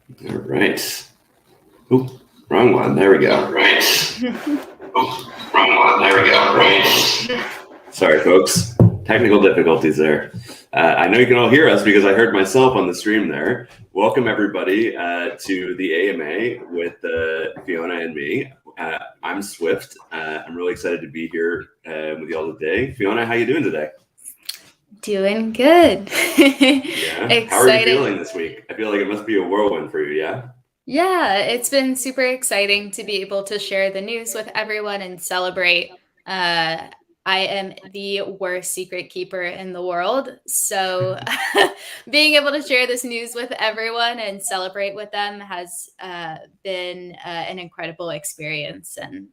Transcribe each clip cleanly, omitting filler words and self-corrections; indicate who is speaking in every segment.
Speaker 1: All right. Oop, wrong one. There we go. Right. Oop, wrong one. There we go. Right. Sorry, folks. Technical difficulties there. I know you can all hear us because I heard myself on the stream there. Welcome, everybody, to the AMA with Fiona and me. I'm Swift. I'm really excited to be here with you all today. Fiona, how you doing today?
Speaker 2: Doing good.
Speaker 1: Yeah. How are you feeling this week? I feel like it must be a whirlwind for you, yeah?
Speaker 2: Yeah, it's been super exciting to be able to share the news with everyone and celebrate. I am the worst secret keeper in the world. So being able to share this news with everyone and celebrate with them has been an incredible experience, and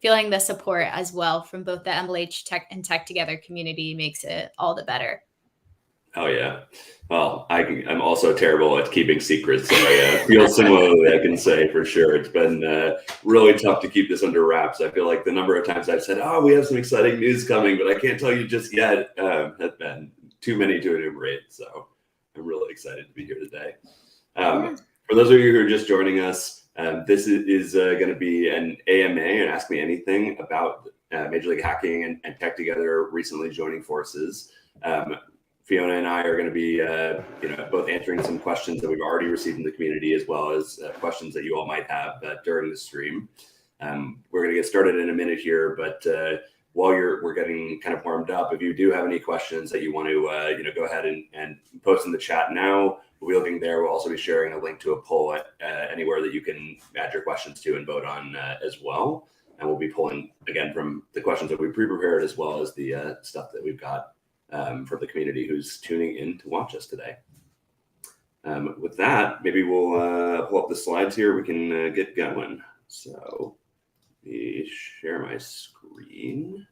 Speaker 2: feeling the support as well from both the MLH Tech and TechTogether community makes it all the better.
Speaker 1: Oh yeah. Well, I'm also terrible at keeping secrets, so I feel similarly. I can say for sure it's been really tough to keep this under wraps. I feel like the number of times I've said, "Oh, we have some exciting news coming," but I can't tell you just yet. Has been too many to enumerate. So I'm really excited to be here today. For those of you who are just joining us, this is going to be an AMA and Ask Me Anything about Major League Hacking and TechTogether recently joining forces. Fiona and I are going to be, both answering some questions that we've already received in the community, as well as questions that you all might have during the stream. We're going to get started in a minute here, but while we're getting kind of warmed up, if you do have any questions that you want to, go ahead and post in the chat now. We'll be looking there. We'll also be sharing a link to a poll anywhere that you can add your questions to and vote on as well. And we'll be pulling again from the questions that we pre-prepared, as well as the stuff that we've got for the community who's tuning in to watch us today. With that, maybe we'll pull up the slides here. We can get going. So let me share my screen.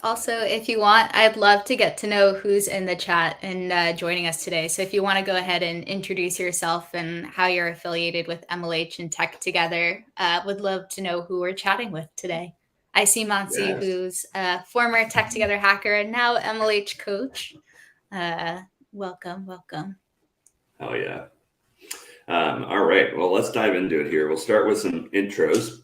Speaker 2: Also, if you want, I'd love to get to know who's in the chat and joining us today. So if you want to go ahead and introduce yourself and how you're affiliated with MLH and TechTogether, would love to know who we're chatting with today. I see Mansi, yes, who's a former TechTogether hacker and now MLH coach. Welcome.
Speaker 1: Oh, yeah. All right. Well, let's dive into it here. We'll start with some intros.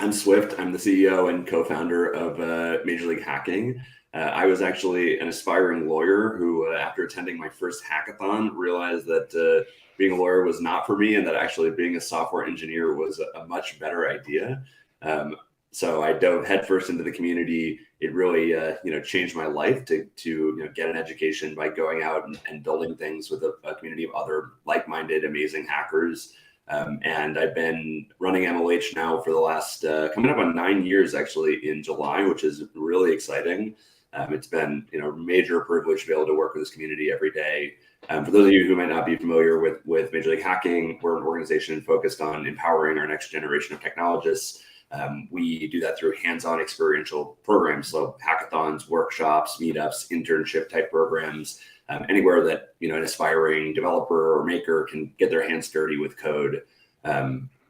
Speaker 1: I'm Swift. I'm the CEO and co-founder of Major League Hacking. I was actually an aspiring lawyer who, after attending my first hackathon, realized that being a lawyer was not for me, and that actually being a software engineer was a much better idea. So I dove headfirst into the community. It really, changed my life to get an education by going out and building things with a community of other like-minded, amazing hackers. And I've been running MLH now for the last coming up on 9 years, actually, in July, which is really exciting. It's been a major privilege to be able to work with this community every day. For those of you who might not be familiar with Major League Hacking, we're an organization focused on empowering our next generation of technologists. We do that through hands-on experiential programs, so hackathons, workshops, meetups, internship type programs, anywhere that an aspiring developer or maker can get their hands dirty with code.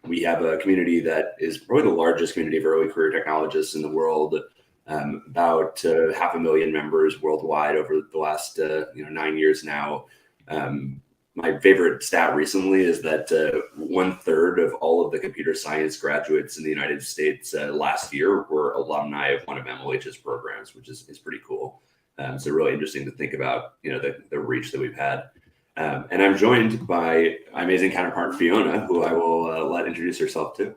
Speaker 1: We have a community that is probably the largest community of early career technologists in the world. About 500,000 members worldwide over the last 9 years now. My favorite stat recently is that 1/3 of all of the computer science graduates in the United States last year were alumni of one of MLH's programs, which is pretty cool. So really interesting to think about the reach that we've had. And I'm joined by my amazing counterpart Fiona, who I will let introduce herself to.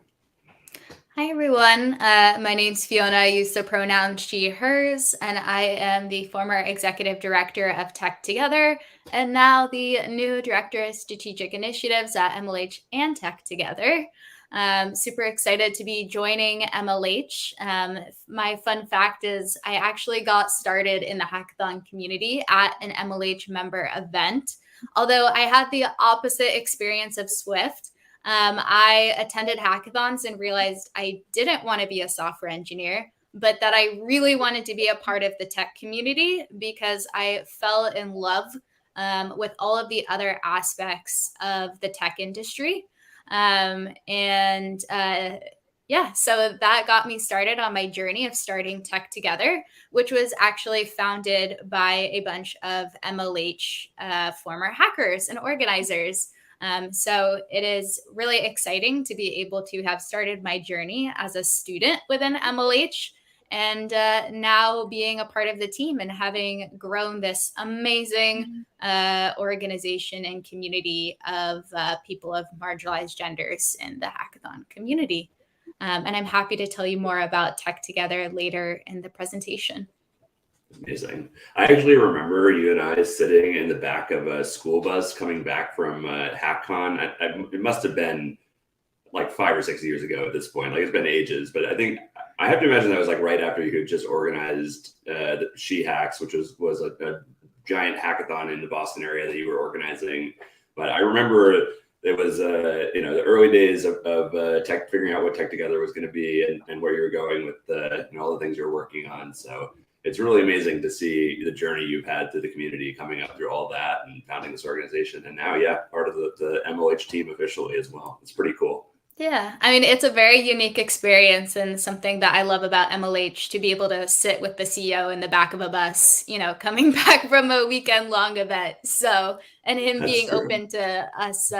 Speaker 2: Hi, everyone. My name's Fiona. I use the pronouns she, hers, and I am the former executive director of TechTogether and now the new director of strategic initiatives at MLH and TechTogether. Super excited to be joining MLH. My fun fact is I actually got started in the hackathon community at an MLH member event, although I had the opposite experience of Swift. I attended hackathons and realized I didn't want to be a software engineer, but that I really wanted to be a part of the tech community because I fell in love with all of the other aspects of the tech industry. So that got me started on my journey of starting TechTogether, which was actually founded by a bunch of MLH former hackers and organizers. So it is really exciting to be able to have started my journey as a student within MLH, and now being a part of the team and having grown this amazing organization and community of people of marginalized genders in the hackathon community. And I'm happy to tell you more about TechTogether later in the presentation.
Speaker 1: Amazing. I actually remember you and I sitting in the back of a school bus coming back from Hackcon. It must have been like 5 or 6 years ago at this point. Like, it's been ages, but I think I have to imagine that was like right after you had just organized the She Hacks, which was a giant hackathon in the Boston area that you were organizing. But I remember it was the early days of tech, figuring out what TechTogether was going to be and where you were going with all the things you're working on. So it's really amazing to see the journey you've had through the community, coming up through all that and founding this organization, and now, part of the MLH team officially as well. It's pretty cool.
Speaker 2: Yeah, I mean, it's a very unique experience and something that I love about MLH, to be able to sit with the CEO in the back of a bus, coming back from a weekend-long event. So, and him
Speaker 1: That's
Speaker 2: being
Speaker 1: true.
Speaker 2: open to us,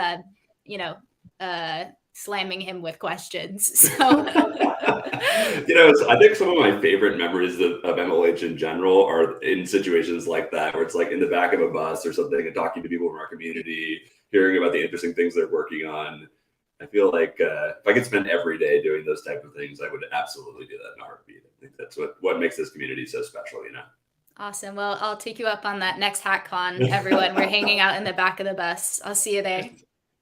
Speaker 2: slamming him with questions. So,
Speaker 1: I think some of my favorite memories of MLH in general are in situations like that, where it's like in the back of a bus or something and talking to people from our community, hearing about the interesting things they're working on. I feel like if I could spend every day doing those type of things, I would absolutely do that in a heartbeat. I think that's what makes this community so special,
Speaker 2: Awesome. Well, I'll take you up on that next Hackcon, everyone. We're hanging out in the back of the bus. I'll see you there.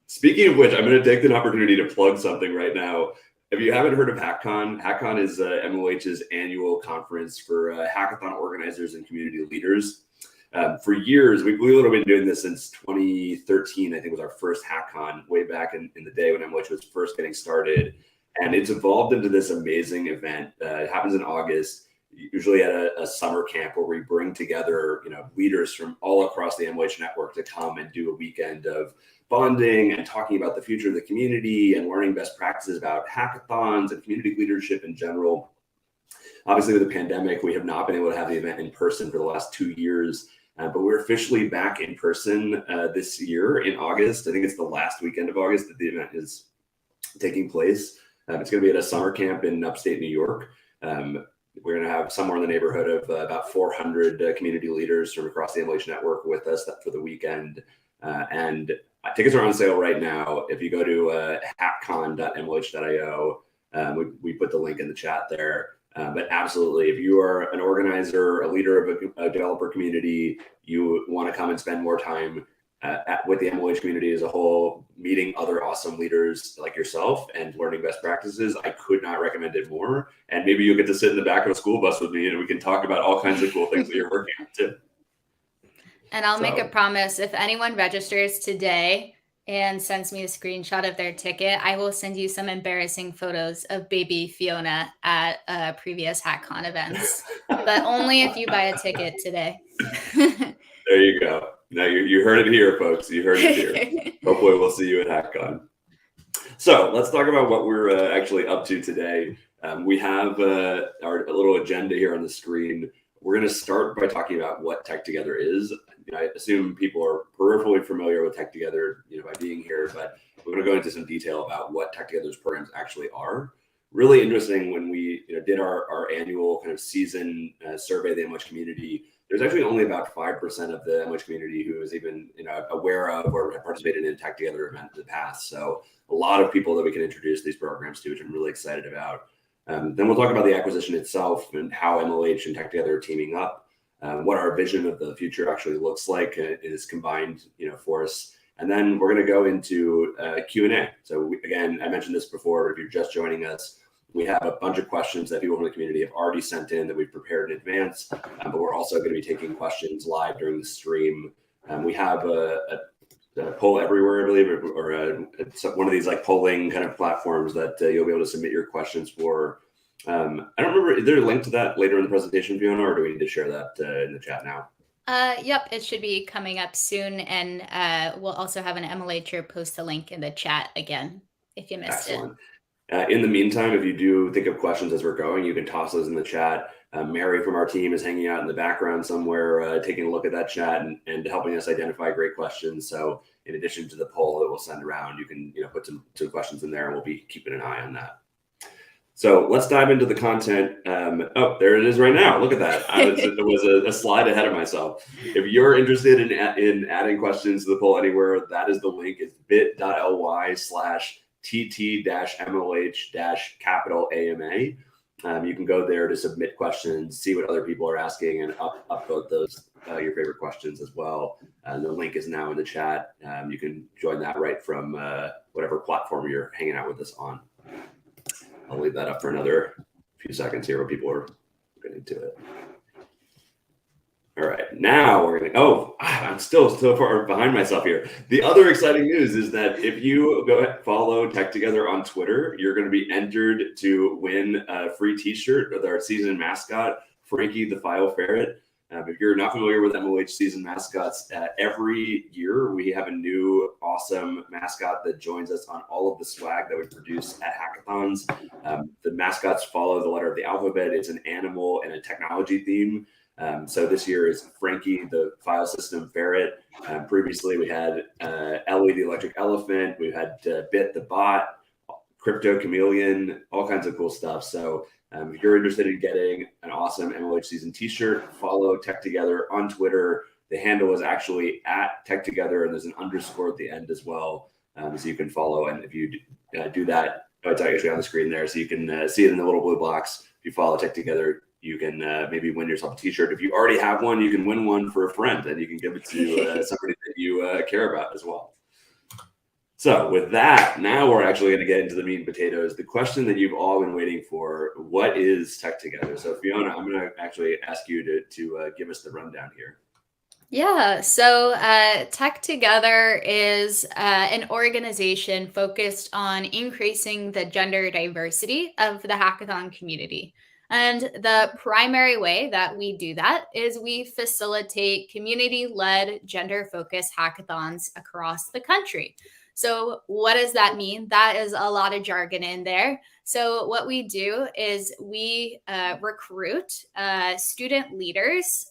Speaker 1: Speaking of which, I'm going to take the opportunity to plug something right now. If you haven't heard of Hackcon, Hackcon is MLH's annual conference for hackathon organizers and community leaders. For years, we've literally been doing this since 2013, I think was our first Hackcon, way back in the day when MLH was first getting started. And it's evolved into this amazing event. It happens in August, usually at a summer camp where we bring together leaders from all across the MLH network to come and do a weekend of bonding and talking about the future of the community and learning best practices about hackathons and community leadership in general. Obviously, with the pandemic, we have not been able to have the event in person for the last 2 years. But we're officially back in person this year in August. I think it's the last weekend of August that the event is taking place. It's going to be at a summer camp in upstate New York. We're going to have somewhere in the neighborhood of about 400 community leaders from across the MLH network with us for the weekend. And tickets are on sale right now. If you go to hackcon.mlh.io, we put the link in the chat there. But absolutely, if you are an organizer, a leader of a developer community, you want to come and spend more time with the MLH community as a whole, meeting other awesome leaders like yourself and learning best practices, I could not recommend it more. And maybe you'll get to sit in the back of a school bus with me and we can talk about all kinds of cool things that you're working on too.
Speaker 2: And I'll make a promise. If anyone registers today and sends me a screenshot of their ticket, I will send you some embarrassing photos of baby Fiona at previous Hackcon events, but only if you buy a ticket today.
Speaker 1: There you go. Now you heard it here, folks. You heard it here. Hopefully we'll see you at Hackcon. So let's talk about what we're actually up to today. We have our little agenda here on the screen. We're going to start by talking about what TechTogether is. I assume people are peripherally familiar with TechTogether, by being here, but we're going to go into some detail about what TechTogether's programs actually are. Really interesting, when we did our annual kind of season survey of the MLH community, there's actually only about 5% of the MLH community who is even aware of or participated in a TechTogether event in the past. So a lot of people that we can introduce these programs to, which I'm really excited about. Then we'll talk about the acquisition itself and how MLH and TechTogether are teaming up. What our vision of the future actually looks like is combined, for us. And then we're going to go into Q&A. So again, I mentioned this before, but if you're just joining us, we have a bunch of questions that people from the community have already sent in that we've prepared in advance. But we're also going to be taking questions live during the stream. We have a poll everywhere, I believe, or one of these like polling kind of platforms that you'll be able to submit your questions for. I don't remember, is there a link to that later in the presentation, Fiona, or do we need to share that in the chat now?
Speaker 2: Yep, it should be coming up soon. And we'll also have an MLHer post a link in the chat again, if you missed
Speaker 1: it. In the meantime, if you do think of questions as we're going, you can toss those in the chat. Mary from our team is hanging out in the background somewhere, taking a look at that chat and helping us identify great questions. So in addition to the poll that we'll send around, you can put some questions in there, and we'll be keeping an eye on that. So let's dive into the content. Oh, there it is right now. Look at that. There was a slide ahead of myself. If you're interested in adding questions to the poll anywhere, that is the link. It's bit.ly/TT-MOH-AMA. You can go there to submit questions, see what other people are asking, and upvote those your favorite questions as well. And the link is now in the chat. You can join that right from whatever platform you're hanging out with us on. I'll leave that up for another few seconds here while people are getting to it. All right, now we're gonna, I'm still so far behind myself here. The other exciting news is that if you go ahead and follow TechTogether on Twitter, you're gonna be entered to win a free t-shirt with our season mascot, Frankie the File Ferret. If you're not familiar with MOH season mascots, every year we have a new awesome mascot that joins us on all of the swag that we produce at hackathons. The mascots follow the letter of the alphabet. It's an animal and a technology theme. So this year is Frankie the File System Ferret. Previously we had Ellie the Electric Elephant. We've had Bit the Bot, Crypto Chameleon, all kinds of cool stuff. So if you're interested in getting an awesome MOH season t-shirt, follow TechTogether on Twitter. The handle is actually at TechTogether, and there's an underscore at the end as well. So you can follow. And if you do that, it's actually on the screen there. So you can see it in the little blue box. If you follow TechTogether, you can maybe win yourself a t-shirt. If you already have one, you can win one for a friend, and you can give it to somebody that you care about as well. So with that, now we're actually going to get into the meat and potatoes. The question that you've all been waiting for: what is TechTogether? So Fiona, I'm going to actually ask you to give us the rundown here.
Speaker 2: Yeah, so TechTogether is an organization focused on increasing the gender diversity of the hackathon community. And the primary way that we do that is we facilitate community-led, gender-focused hackathons across the country. So what does that mean? That is a lot of jargon in there. So what we do is we recruit student leaders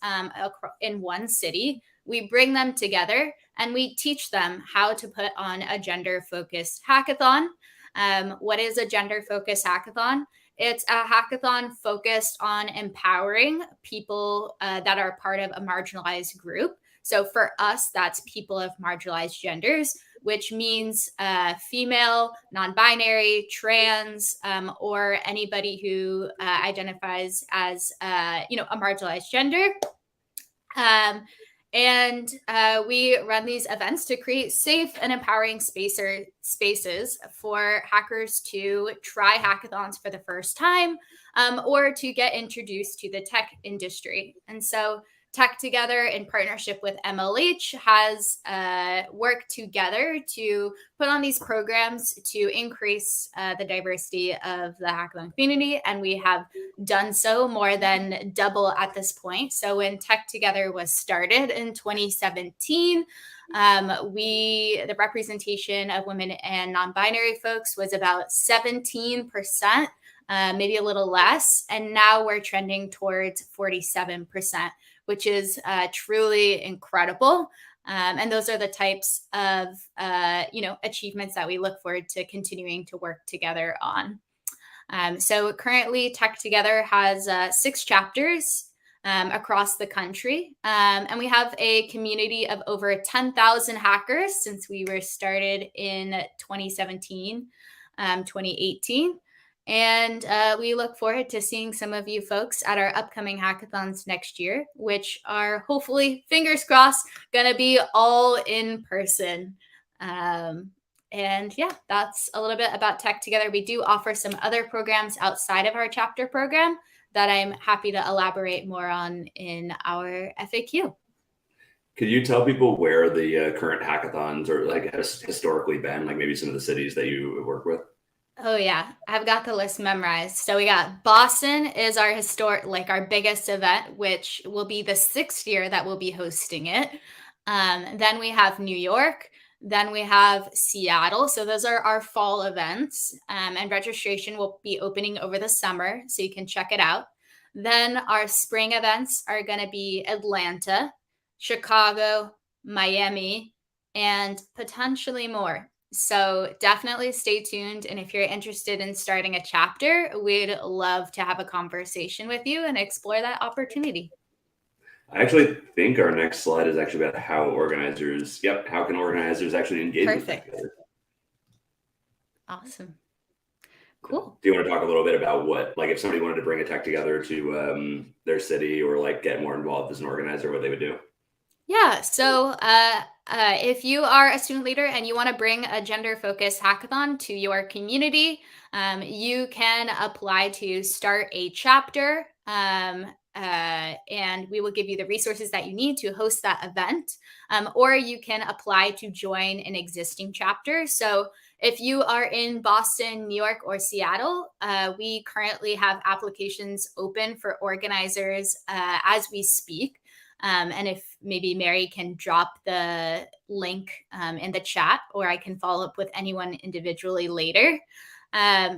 Speaker 2: in one city. We bring them together and we teach them how to put on a gender-focused hackathon. What is a gender-focused hackathon? It's a hackathon focused on empowering people that are part of a marginalized group. So for us, that's people of marginalized genders, which means female, non-binary, trans, or anybody who identifies as a marginalized gender. And we run these events to create safe and empowering spaces for hackers to try hackathons for the first time, or to get introduced to the tech industry. And so TechTogether, in partnership with MLH, has worked together to put on these programs to increase the diversity of the hackathon community. And we have done so more than double at this point. So when TechTogether was started in 2017, the representation of women and non-binary folks was about 17%, maybe a little less. And now we're trending towards 47%. Which is truly incredible. And those are the types of, achievements that we look forward to continuing to work together on. So currently TechTogether has 6 chapters across the country. And we have a community of over 10,000 hackers since we were started in 2017, 2018. And we look forward to seeing some of you folks at our upcoming hackathons next year, which are hopefully, fingers crossed, going to be all in person. And yeah, that's a little bit about TechTogether. We do offer some other programs outside of our chapter program that I'm happy to elaborate more on in our FAQ.
Speaker 1: Could you tell people where the current hackathons or has historically been, like maybe some of the cities that you work with?
Speaker 2: Oh yeah, I've got the list memorized. So we got Boston is our our biggest event, which will be the 6th year that we'll be hosting it. Then we have New York. Then we have Seattle. So those are our fall events. And registration will be opening over the summer, so you can check it out. Then our spring events are going to be Atlanta, Chicago, Miami, and potentially more. So definitely stay tuned. And if you're interested in starting a chapter, we'd love to have a conversation with you and explore that opportunity.
Speaker 1: I actually think our next slide is actually about how how can organizers actually engage with TechTogether?
Speaker 2: Awesome. Cool.
Speaker 1: Do you want to talk a little bit about what, like if somebody wanted to bring a TechTogether to their city or like get more involved as an organizer, what they would do?
Speaker 2: Yeah. So if you are a student leader and you want to bring a gender-focused hackathon to your community, you can apply to start a chapter. And we will give you the resources that you need to host that event. Or you can apply to join an existing chapter. So if you are in Boston, New York, or Seattle, we currently have applications open for organizers as we speak. And if maybe Mary can drop the link in the chat, or I can follow up with anyone individually later.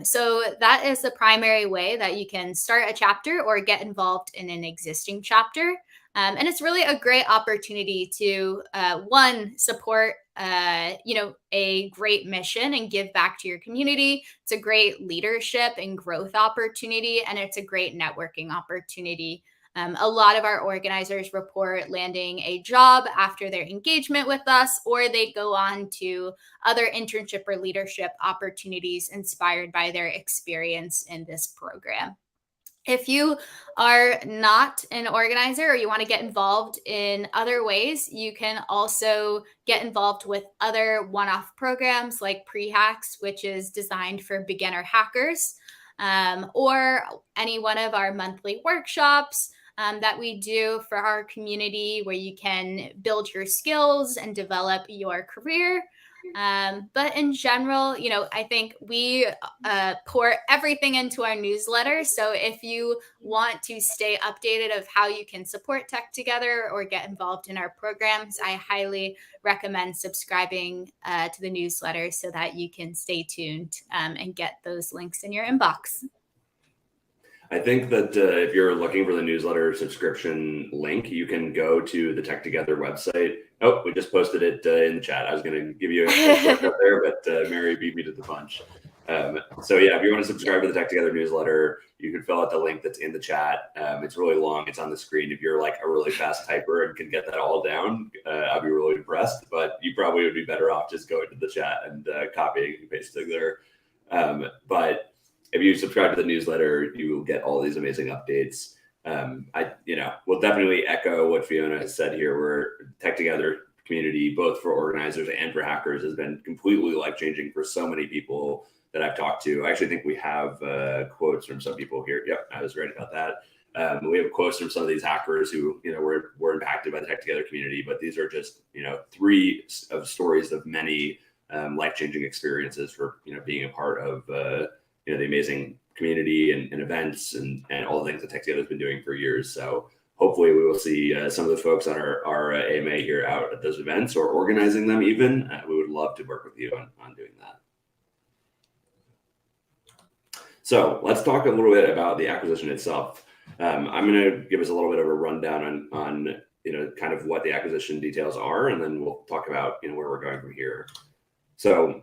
Speaker 2: So that is the primary way that you can start a chapter or get involved in an existing chapter. And it's really a great opportunity to, one, support a great mission and give back to your community. It's a great leadership and growth opportunity, and it's a great networking opportunity. A lot of our organizers report landing a job after their engagement with us, or they go on to other internship or leadership opportunities inspired by their experience in this program. If you are not an organizer or you want to get involved in other ways, you can also get involved with other one-off programs like Pre-Hacks, which is designed for beginner hackers, or any one of our monthly workshops that we do for our community, where you can build your skills and develop your career. But in general, I think we pour everything into our newsletter. So if you want to stay updated of how you can support TechTogether or get involved in our programs, I highly recommend subscribing to the newsletter so that you can stay tuned and get those links in your inbox.
Speaker 1: I think that if you're looking for the newsletter subscription link, you can go to the TechTogether website. Oh, we just posted it in the chat. I was going to give you a shortcut there, but Mary beat me to the punch. So yeah, if you want to subscribe to the TechTogether newsletter, you can fill out the link that's in the chat. It's really long. It's on the screen. If you're like a really fast typer and can get that all down, I'd be really impressed. But you probably would be better off just going to the chat and copying and pasting there. But if you subscribe to the newsletter, you will get all these amazing updates. We'll definitely echo what Fiona has said here, where TechTogether community, both for organizers and for hackers, has been completely life-changing for so many people that I've talked to. I actually think we have quotes from some people here. Yep, I was right about that. We have quotes from some of these hackers who, were impacted by the TechTogether community, but these are just, 3 of stories of many life-changing experiences for, being a part of the amazing community and events and all the things that TechTogether has been doing for years. So hopefully we will see some of the folks on our AMA here out at those events or organizing them even. We would love to work with you on doing that. So let's talk a little bit about the acquisition itself. I'm going to give us a little bit of a rundown on kind of what the acquisition details are, and then we'll talk about where we're going from here. So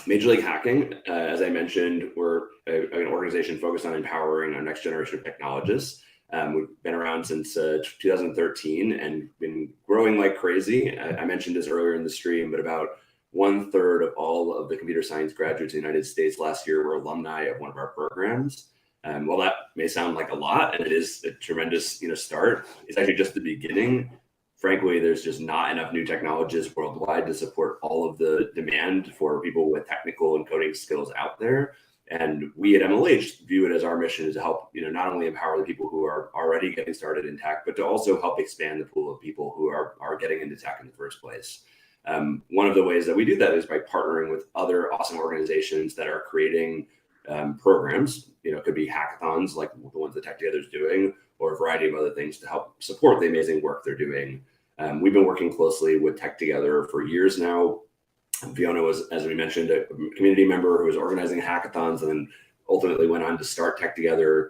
Speaker 1: Major League Hacking, as I mentioned, we're an organization focused on empowering our next generation of technologists. We've been around since 2013 and been growing like crazy. I mentioned this earlier in the stream, but about 1/3 of all of the computer science graduates in the United States last year were alumni of one of our programs. While that may sound like a lot, and it is a tremendous start, it's actually just the beginning. Frankly, there's just not enough new technologists worldwide to support all of the demand for people with technical and coding skills out there. And we at MLH view it as our mission is to help, not only empower the people who are already getting started in tech, but to also help expand the pool of people who are getting into tech in the first place. One of the ways that we do that is by partnering with other awesome organizations that are creating programs. It could be hackathons like the ones that TechTogether is doing, or a variety of other things to help support the amazing work they're doing. We've been working closely with TechTogether for years now. Fiona was, as we mentioned, a community member who was organizing hackathons and then ultimately went on to start TechTogether.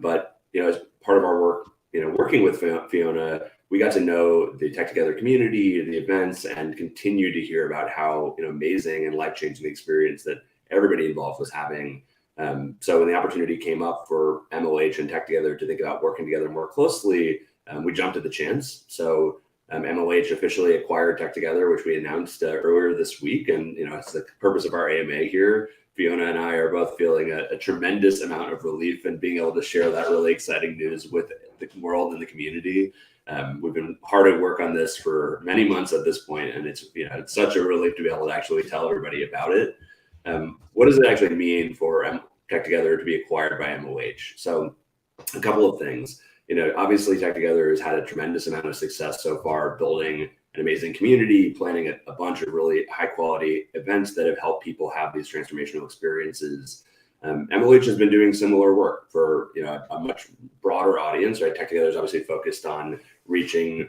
Speaker 1: But as part of our work, working with Fiona, we got to know the TechTogether community, the events, and continue to hear about how amazing and life-changing experience that everybody involved was having. So when the opportunity came up for MLH and TechTogether to think about working together more closely, we jumped at the chance. So MLH officially acquired TechTogether, which we announced earlier this week. And it's the purpose of our AMA here. Fiona and I are both feeling a tremendous amount of relief and being able to share that really exciting news with the world and the community. We've been hard at work on this for many months at this point, and it's such a relief to be able to actually tell everybody about it. What does it actually mean for TechTogether to be acquired by MLH? So a couple of things. Obviously TechTogether has had a tremendous amount of success so far, building an amazing community, planning a bunch of really high quality events that have helped people have these transformational experiences. MLH has been doing similar work for a much broader audience, right? TechTogether is obviously focused on reaching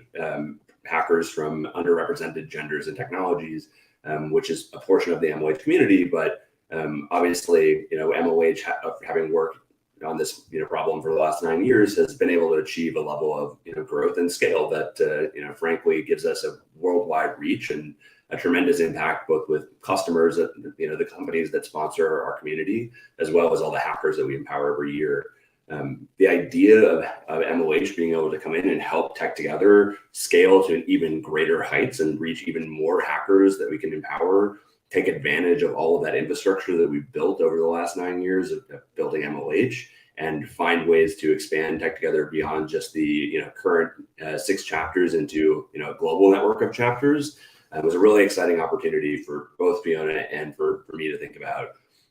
Speaker 1: hackers from underrepresented genders and technologies, which is a portion of the MLH community. But obviously, MLH having worked on this problem for the last 9 years has been able to achieve a level of growth and scale that frankly gives us a worldwide reach and a tremendous impact, both with customers, the companies that sponsor our community, as well as all the hackers that we empower every year. The idea of MLH being able to come in and help TechTogether scale to even greater heights and reach even more hackers that we can empower, take advantage of all of that infrastructure that we've built over the last 9 years of building MLH, and find ways to expand TechTogether beyond just the current 6 chapters into a global network of chapters. It was a really exciting opportunity for both Fiona and for me to think about.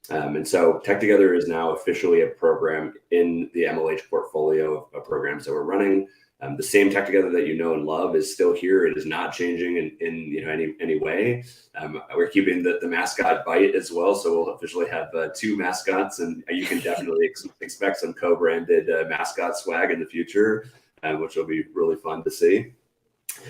Speaker 1: And so TechTogether is now officially a program in the MLH portfolio of programs that we're running. The same TechTogether that you know and love is still here. It is not changing in any way. We're keeping the mascot bite as well, so we'll officially have 2 mascots, and you can definitely expect some co-branded mascot swag in the future, which will be really fun to see.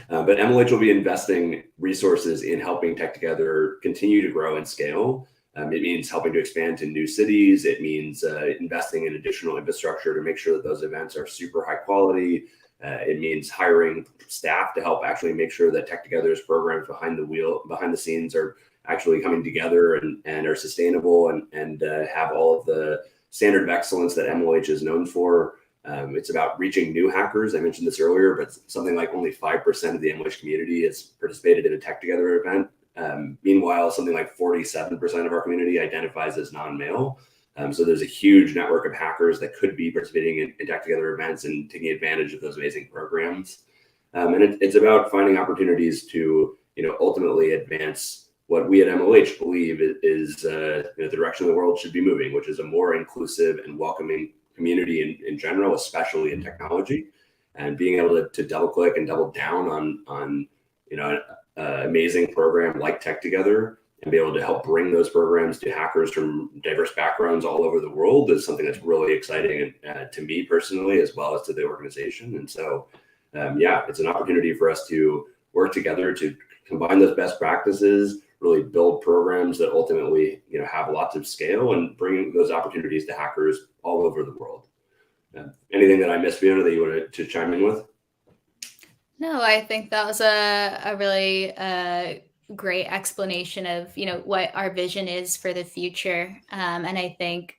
Speaker 1: But MLH will be investing resources in helping TechTogether continue to grow and scale. It means helping to expand to new cities. It means investing in additional infrastructure to make sure that those events are super high quality. It means hiring staff to help actually make sure that TechTogether's programs behind the scenes are actually coming together and are sustainable and have all of the standard of excellence that MLH is known for. It's about reaching new hackers. I mentioned this earlier, but something like only 5% of the MLH community has participated in a TechTogether event. Meanwhile, something like 47% of our community identifies as non-male. So there's a huge network of hackers that could be participating in TechTogether events and taking advantage of those amazing programs. And it's about finding opportunities to ultimately advance what we at MLH believe is the direction the world should be moving, which is a more inclusive and welcoming community in general, especially in technology, and being able to double click and double down on an amazing program like TechTogether and be able to help bring those programs to hackers from diverse backgrounds all over the world is something that's really exciting to me personally, as well as to the organization. And so, it's an opportunity for us to work together to combine those best practices, really build programs that ultimately, have lots of scale and bring those opportunities to hackers all over the world. Anything that I missed, Fiona, that you wanted to chime in with?
Speaker 2: No, I think that was a really great explanation of what our vision is for the future. And I think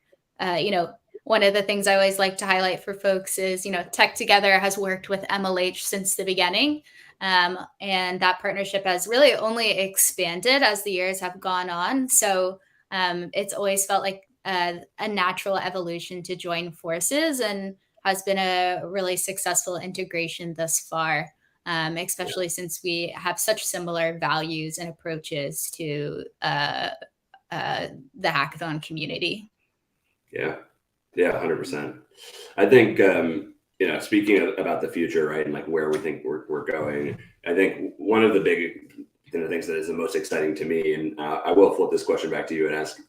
Speaker 2: one of the things I always like to highlight for folks is TechTogether has worked with MLH since the beginning, and that partnership has really only expanded as the years have gone on. So it's always felt like a natural evolution to join forces, and has been a really successful integration thus far. Especially since we have such similar values and approaches to the hackathon community.
Speaker 1: Yeah, 100%. I think, speaking about the future, right, and like where we think we're going, I think one of the big things that is the most exciting to me, and I will flip this question back to you and ask,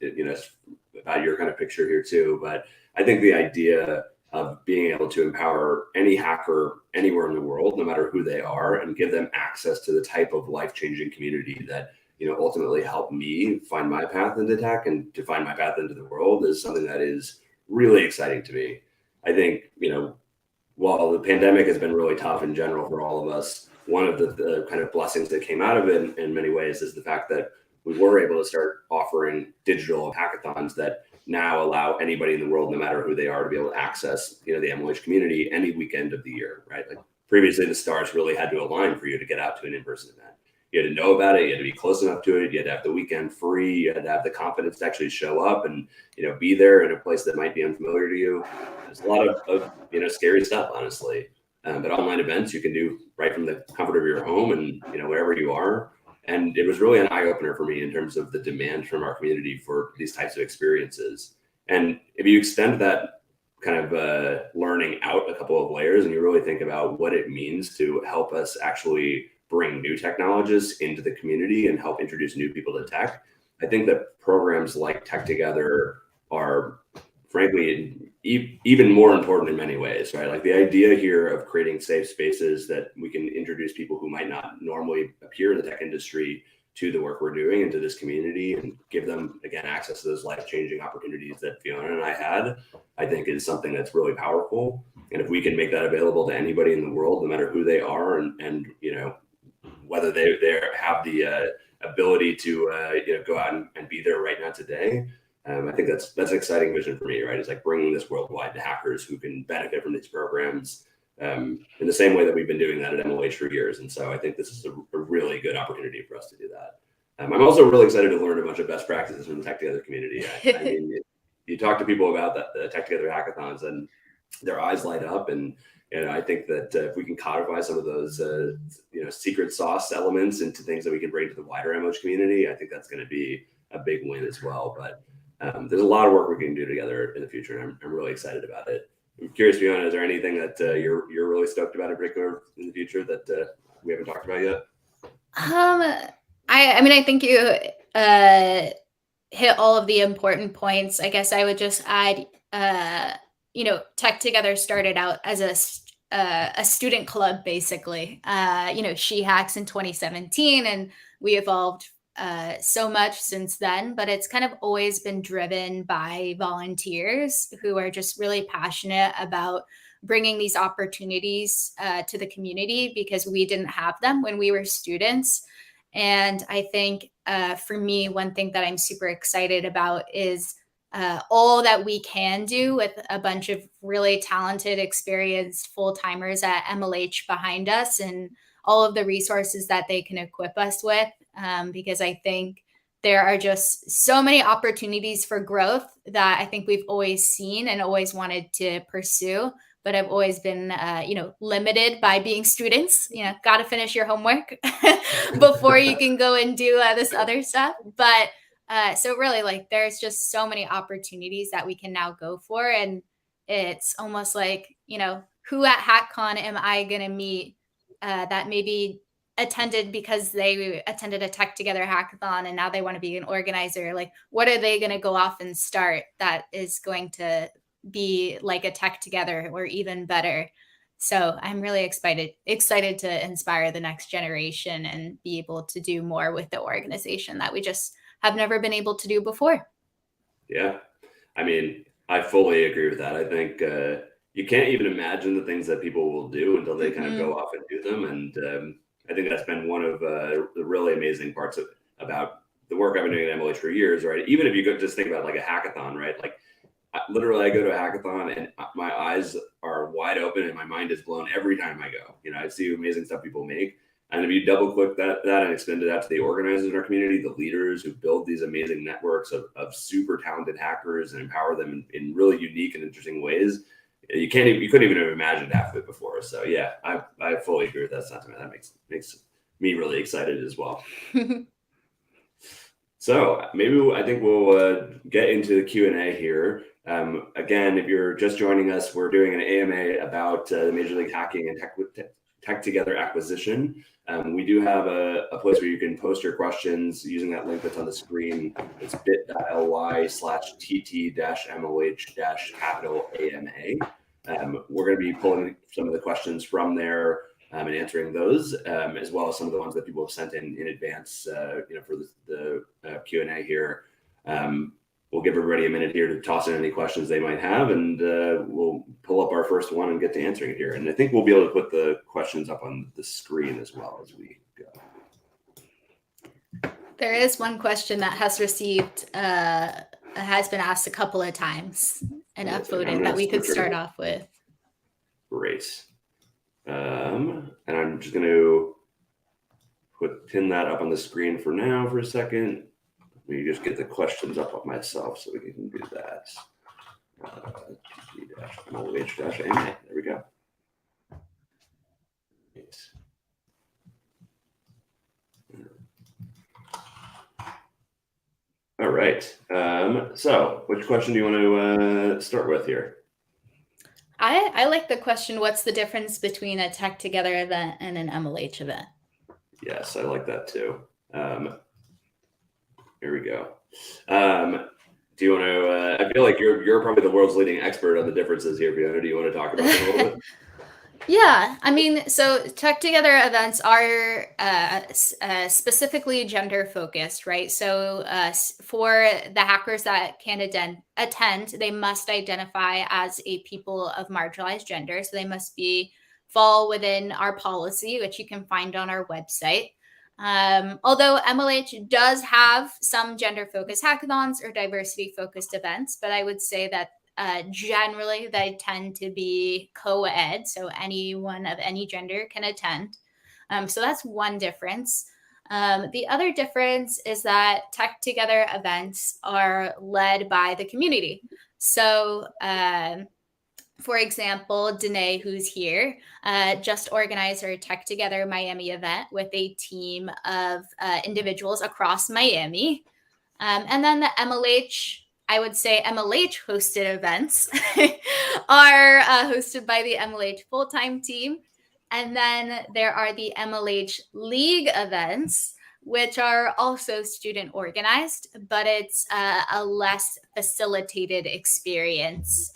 Speaker 1: about your kind of picture here too, but I think the idea of being able to empower any hacker anywhere in the world, no matter who they are, and give them access to the type of life-changing community that ultimately helped me find my path into tech and to find my path into the world is something that is really exciting to me. I think while the pandemic has been really tough in general for all of us, one of the kind of blessings that came out of it in many ways is the fact that we were able to start offering digital hackathons that now allow anybody in the world, no matter who they are, to be able to access, the MLH community any weekend of the year, right? Like previously, the stars really had to align for you to get out to an in-person event. You had to know about it. You had to be close enough to it. You had to have the weekend free. You had to have the confidence to actually show up and, be there in a place that might be unfamiliar to you. There's a lot of scary stuff, honestly. But online events you can do right from the comfort of your home and, wherever you are. And it was really an eye opener for me in terms of the demand from our community for these types of experiences. And if you extend that kind of learning out a couple of layers and you really think about what it means to help us actually bring new technologists into the community and help introduce new people to tech, I think that programs like TechTogether are frankly even more important in many ways, right? Like the idea here of creating safe spaces that we can introduce people who might not normally appear in the tech industry to the work we're doing and to this community and give them, again, access to those life-changing opportunities that Fiona and I had, I think is something that's really powerful. And if we can make that available to anybody in the world, no matter who they are and whether they have the ability to go out and be there right now today, I think that's an exciting vision for me, right? It's like bringing this worldwide to hackers who can benefit from these programs in the same way that we've been doing that at MLH for years. And so I think this is a really good opportunity for us to do that. I'm also really excited to learn a bunch of best practices from the TechTogether community. I mean, you talk to people about the TechTogether hackathons and their eyes light up. And I think that if we can codify some of those secret sauce elements into things that we can bring to the wider MLH community, I think that's going to be a big win as well. But there's a lot of work we can do together in the future, and I'm really excited about it. I'm curious, Fiona, is there anything that you're really stoked about in particular in the future that we haven't talked about yet?
Speaker 2: I mean, I think you hit all of the important points. I guess I would just add, TechTogether started out as a student club, basically. She Hacks in 2017, and we evolved so much since then, but it's kind of always been driven by volunteers who are just really passionate about bringing these opportunities to the community because we didn't have them when we were students. And I think for me, one thing that I'm super excited about is all that we can do with a bunch of really talented, experienced full-timers at MLH behind us and all of the resources that they can equip us with. Because I think there are just so many opportunities for growth that I think we've always seen and always wanted to pursue, but I've always been, limited by being students. Got to finish your homework before you can go and do this other stuff. But so really, like, there's just so many opportunities that we can now go for, and it's almost like, who at Hackcon am I going to meet that maybe attended because they attended a TechTogether hackathon and now they want to be an organizer? Like, what are they going to go off and start that is going to be like a TechTogether or even better? So I'm really excited to inspire the next generation and be able to do more with the organization that we just have never been able to do before.
Speaker 1: Yeah. I mean, I fully agree with that. I think you can't even imagine the things that people will do until they kind of go off and do them. And I think that's been one of the really amazing parts about the work I've been doing at MLH for years, right? Even if you could just think about like a hackathon, right? Like literally I go to a hackathon and my eyes are wide open and my mind is blown every time I go. I see amazing stuff people make. And if you double click that and extend it out to the organizers in our community, the leaders who build these amazing networks of super talented hackers and empower them in really unique and interesting ways, you couldn't even have imagined half of it before. So yeah, I fully agree with that sentiment. That makes me really excited as well. So maybe I think we'll get into the Q&A here. Again, if you're just joining us, we're doing an AMA about the Major League Hacking and TechTogether Acquisition. We do have a place where you can post your questions using that link that's on the screen. It's bit.ly/TT-MLH-AMA. We're going to be pulling some of the questions from there and answering those, as well as some of the ones that people have sent in advance, for the Q&A here. we'll give everybody a minute here to toss in any questions they might have, and we'll pull up our first one and get to answering it here. And I think we'll be able to put the questions up on the screen as well as we go.
Speaker 2: There is one question that has been asked a couple of times and upvoted that we could start off with.
Speaker 1: Great. And I'm just going to pin that up on the screen for now for a second. Let me just get the questions up myself so we can do that. TechTogether-AMA. There we go. Nice. All right. So which question do you want to start with here?
Speaker 2: I like the question, what's the difference between a TechTogether event and an MLH event?
Speaker 1: Yes, I like that too. Here we go. Do you want to, I feel like you're probably the world's leading expert on the differences here, Fiona. Do you want to talk about it a little bit?
Speaker 2: Yeah, I mean, so TechTogether events are specifically gender focused, right? So for the hackers that can attend, they must identify as a people of marginalized gender. So they must fall within our policy, which you can find on our website. Although MLH does have some gender focused hackathons or diversity focused events, but I would say that generally they tend to be co-ed, so anyone of any gender can attend. So that's one difference. The other difference is that TechTogether events are led by the community. So for example, Danae, who's here, just organized our TechTogether Miami event with a team of individuals across Miami. And then the MLH, I would say MLH hosted events are hosted by the MLH full-time team. And then there are the MLH League events, which are also student organized, but it's a less facilitated experience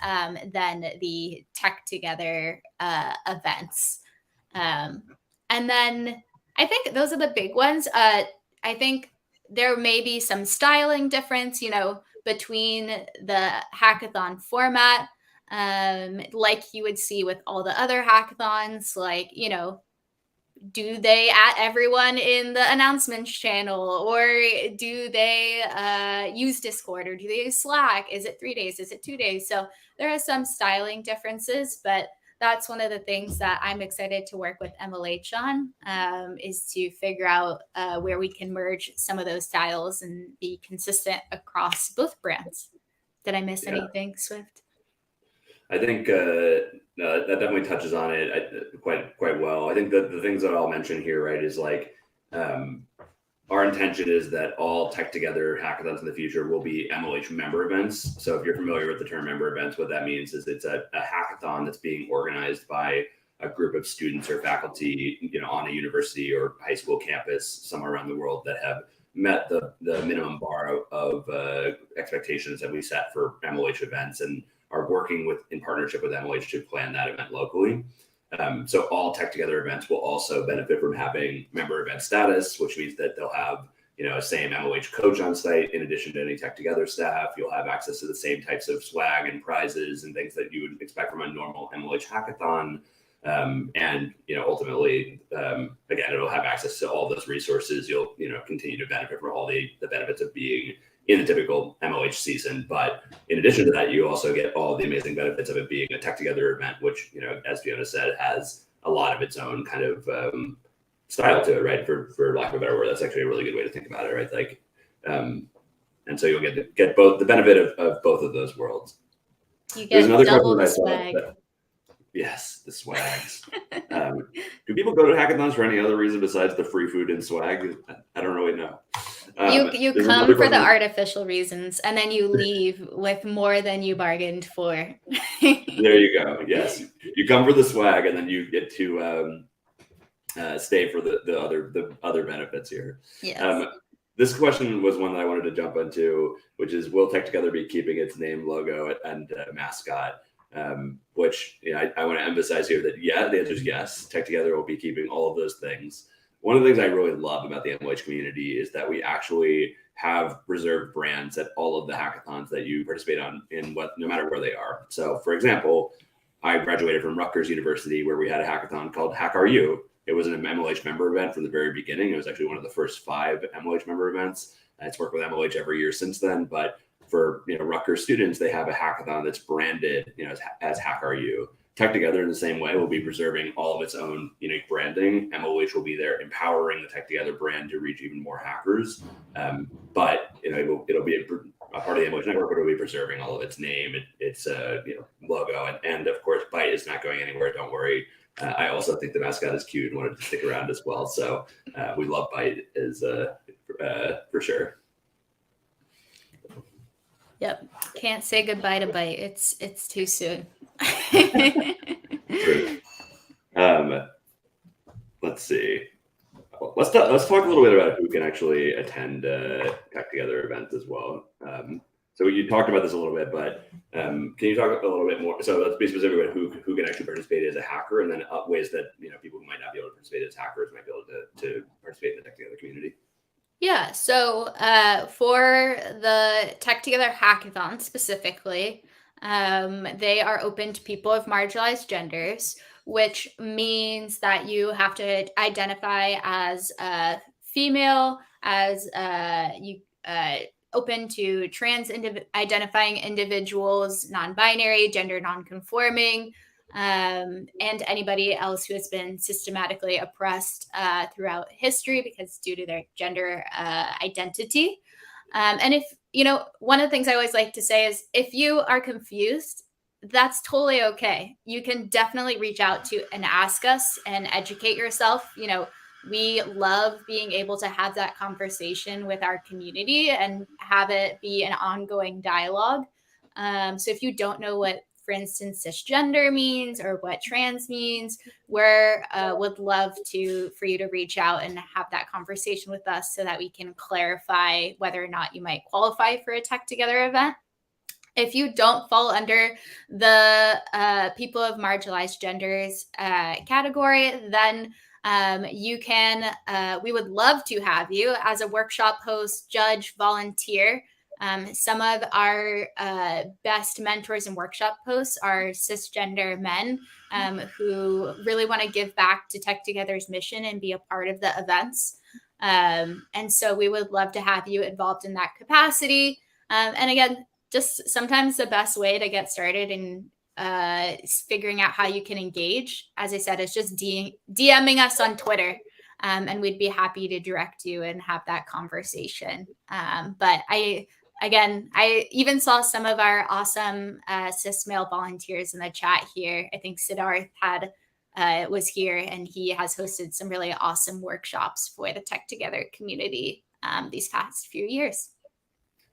Speaker 2: than the TechTogether events. And then I think those are the big ones. I think there may be some styling difference, between the hackathon format, like you would see with all the other hackathons, like, do they at everyone in the announcements channel, or do they use Discord, or do they use Slack? Is it 3 days? Is it 2 days? So there are some styling differences, but that's one of the things that I'm excited to work with MLH on, is to figure out where we can merge some of those styles and be consistent across both brands. Did I miss anything, Swift?
Speaker 1: I think that definitely touches on it quite well. I think that the things that I'll mention here, right, is like our intention is that all TechTogether hackathons in the future will be MLH member events. So if you're familiar with the term member events, what that means is it's a hackathon that's being organized by a group of students or faculty, on a university or high school campus somewhere around the world that have met the minimum bar of expectations that we set for MLH events and are working in partnership with MLH to plan that event locally. So all TechTogether events will also benefit from having member event status, which means that they'll have, a same MLH coach on site in addition to any TechTogether staff. You'll have access to the same types of swag and prizes and things that you would expect from a normal MLH hackathon. And ultimately, again, it'll have access to all those resources. You'll continue to benefit from all the benefits of being in a typical MLH season. But in addition to that, you also get all the amazing benefits of it being a TechTogether event, which, as Fiona said, has a lot of its own kind of style to it, right? For lack of a better word, that's actually a really good way to think about it, right? Like, and so you'll get both the benefit of both of those worlds.
Speaker 2: You get double the swag.
Speaker 1: Yes, the swags. Do people go to hackathons for any other reason besides the free food and swag? I don't really know.
Speaker 2: You come for the artificial reasons, and then you leave with more than you bargained for.
Speaker 1: There you go. Yes, you come for the swag, and then you get to stay for the other benefits here.
Speaker 2: Yes.
Speaker 1: This question was one that I wanted to jump into, which is, will TechTogether be keeping its name, logo, and mascot? Which I want to emphasize here that the answer is yes. TechTogether will be keeping all of those things. one of the things I really love about the MLH community is that we actually have reserved brands at all of the hackathons that you participate on no matter where they are. So for example, I graduated from Rutgers University where we had a hackathon called HackRU. It was an MLH member event from the very beginning. It was actually one of the first 5 MLH member events. It's worked with MLH every year since then, but for Rutgers students, they have a hackathon that's branded as HackRU. TechTogether in the same way will be preserving all of its own unique branding. MLH will be there empowering the TechTogether brand to reach even more hackers. But it'll be a part of the MLH network, but it'll be preserving all of its name, its logo, and of course, Byte is not going anywhere. Don't worry. I also think the mascot is cute and wanted to stick around as well. So we love Byte for sure.
Speaker 2: Yep. Can't say goodbye to Byte. It's too soon.
Speaker 1: True. Let's see. Let's talk a little bit about who can actually attend TechTogether events as well. So you talked about this a little bit, but can you talk a little bit more? So let's be specific about who can actually participate as a hacker, and then ways that people who might not be able to participate as hackers might be able to participate in the TechTogether community.
Speaker 2: Yeah, so for the TechTogether Hackathon specifically, they are open to people of marginalized genders, which means that you have to identify as a female, as open to trans identifying individuals, non-binary, gender non-conforming, and anybody else who has been systematically oppressed throughout history because due to their gender identity. And if, one of the things I always like to say is if you are confused, that's totally okay. You can definitely reach out to and ask us and educate yourself. We love being able to have that conversation with our community and have it be an ongoing dialogue. So if you don't know what, for instance, cisgender means or what trans means, would love for you to reach out and have that conversation with us so that we can clarify whether or not you might qualify for a TechTogether event. If you don't fall under the people of marginalized genders category, then you can, we would love to have you as a workshop host, judge, volunteer. Some of our best mentors and workshop hosts are cisgender men who really want to give back to TechTogether's mission and be a part of the events. And so we would love to have you involved in that capacity. And again, just sometimes the best way to get started in figuring out how you can engage, as I said, is just DMing us on Twitter. And we'd be happy to direct you and have that conversation. But I even saw some of our awesome cis male volunteers in the chat here. I think Siddharth was here, and he has hosted some really awesome workshops for the TechTogether community these past few years.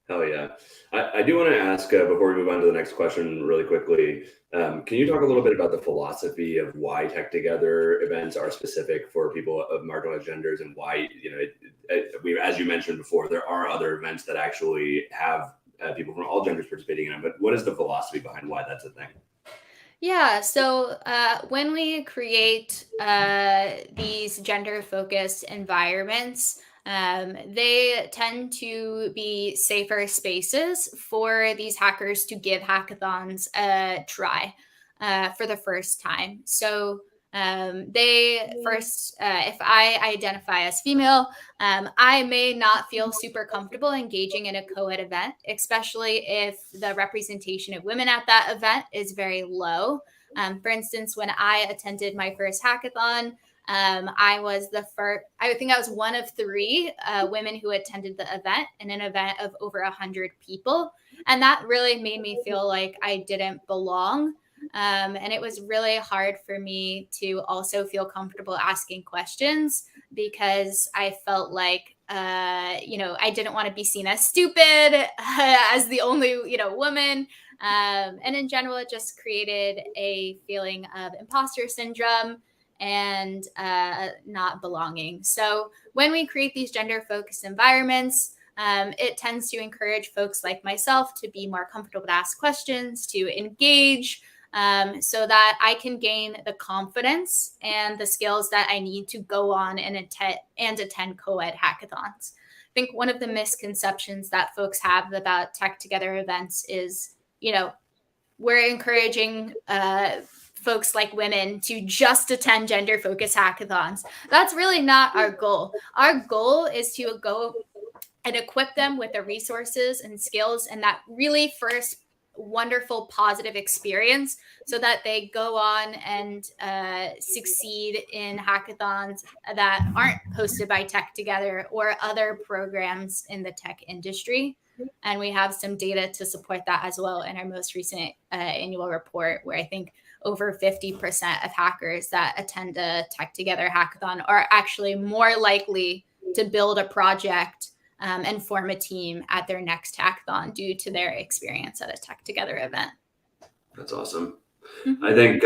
Speaker 1: Hell yeah. I do want to ask, before we move on to the next question really quickly, can you talk a little bit about the philosophy of why TechTogether events are specific for people of marginalized genders, and why, as you mentioned before, there are other events that actually have people from all genders participating in them, but what is the philosophy behind why that's a thing?
Speaker 2: Yeah, so when we create these gender-focused environments, they tend to be safer spaces for these hackers to give hackathons a try for the first time. So they first, if I identify as female, I may not feel super comfortable engaging in a co-ed event, especially if the representation of women at that event is very low. For instance, when I attended my first hackathon, I was I think I was one of 3 women who attended the event, in an event of over 100 people. And that really made me feel like I didn't belong. And it was really hard for me to also feel comfortable asking questions, because I felt like, I didn't want to be seen as stupid, as the only, woman. And in general, it just created a feeling of imposter syndrome and not belonging. So when we create these gender-focused environments, it tends to encourage folks like myself to be more comfortable to ask questions, to engage, so that I can gain the confidence and the skills that I need to go on and attend co-ed hackathons. I think one of the misconceptions that folks have about TechTogether events is, we're encouraging folks like women to just attend gender-focused hackathons. That's really not our goal. Our goal is to go and equip them with the resources and skills and that really first wonderful positive experience so that they go on and succeed in hackathons that aren't hosted by TechTogether or other programs in the tech industry. And we have some data to support that as well in our most recent annual report, where I think over 50% of hackers that attend a TechTogether hackathon are actually more likely to build a project and form a team at their next hackathon due to their experience at a TechTogether event.
Speaker 1: That's awesome. Mm-hmm. I think,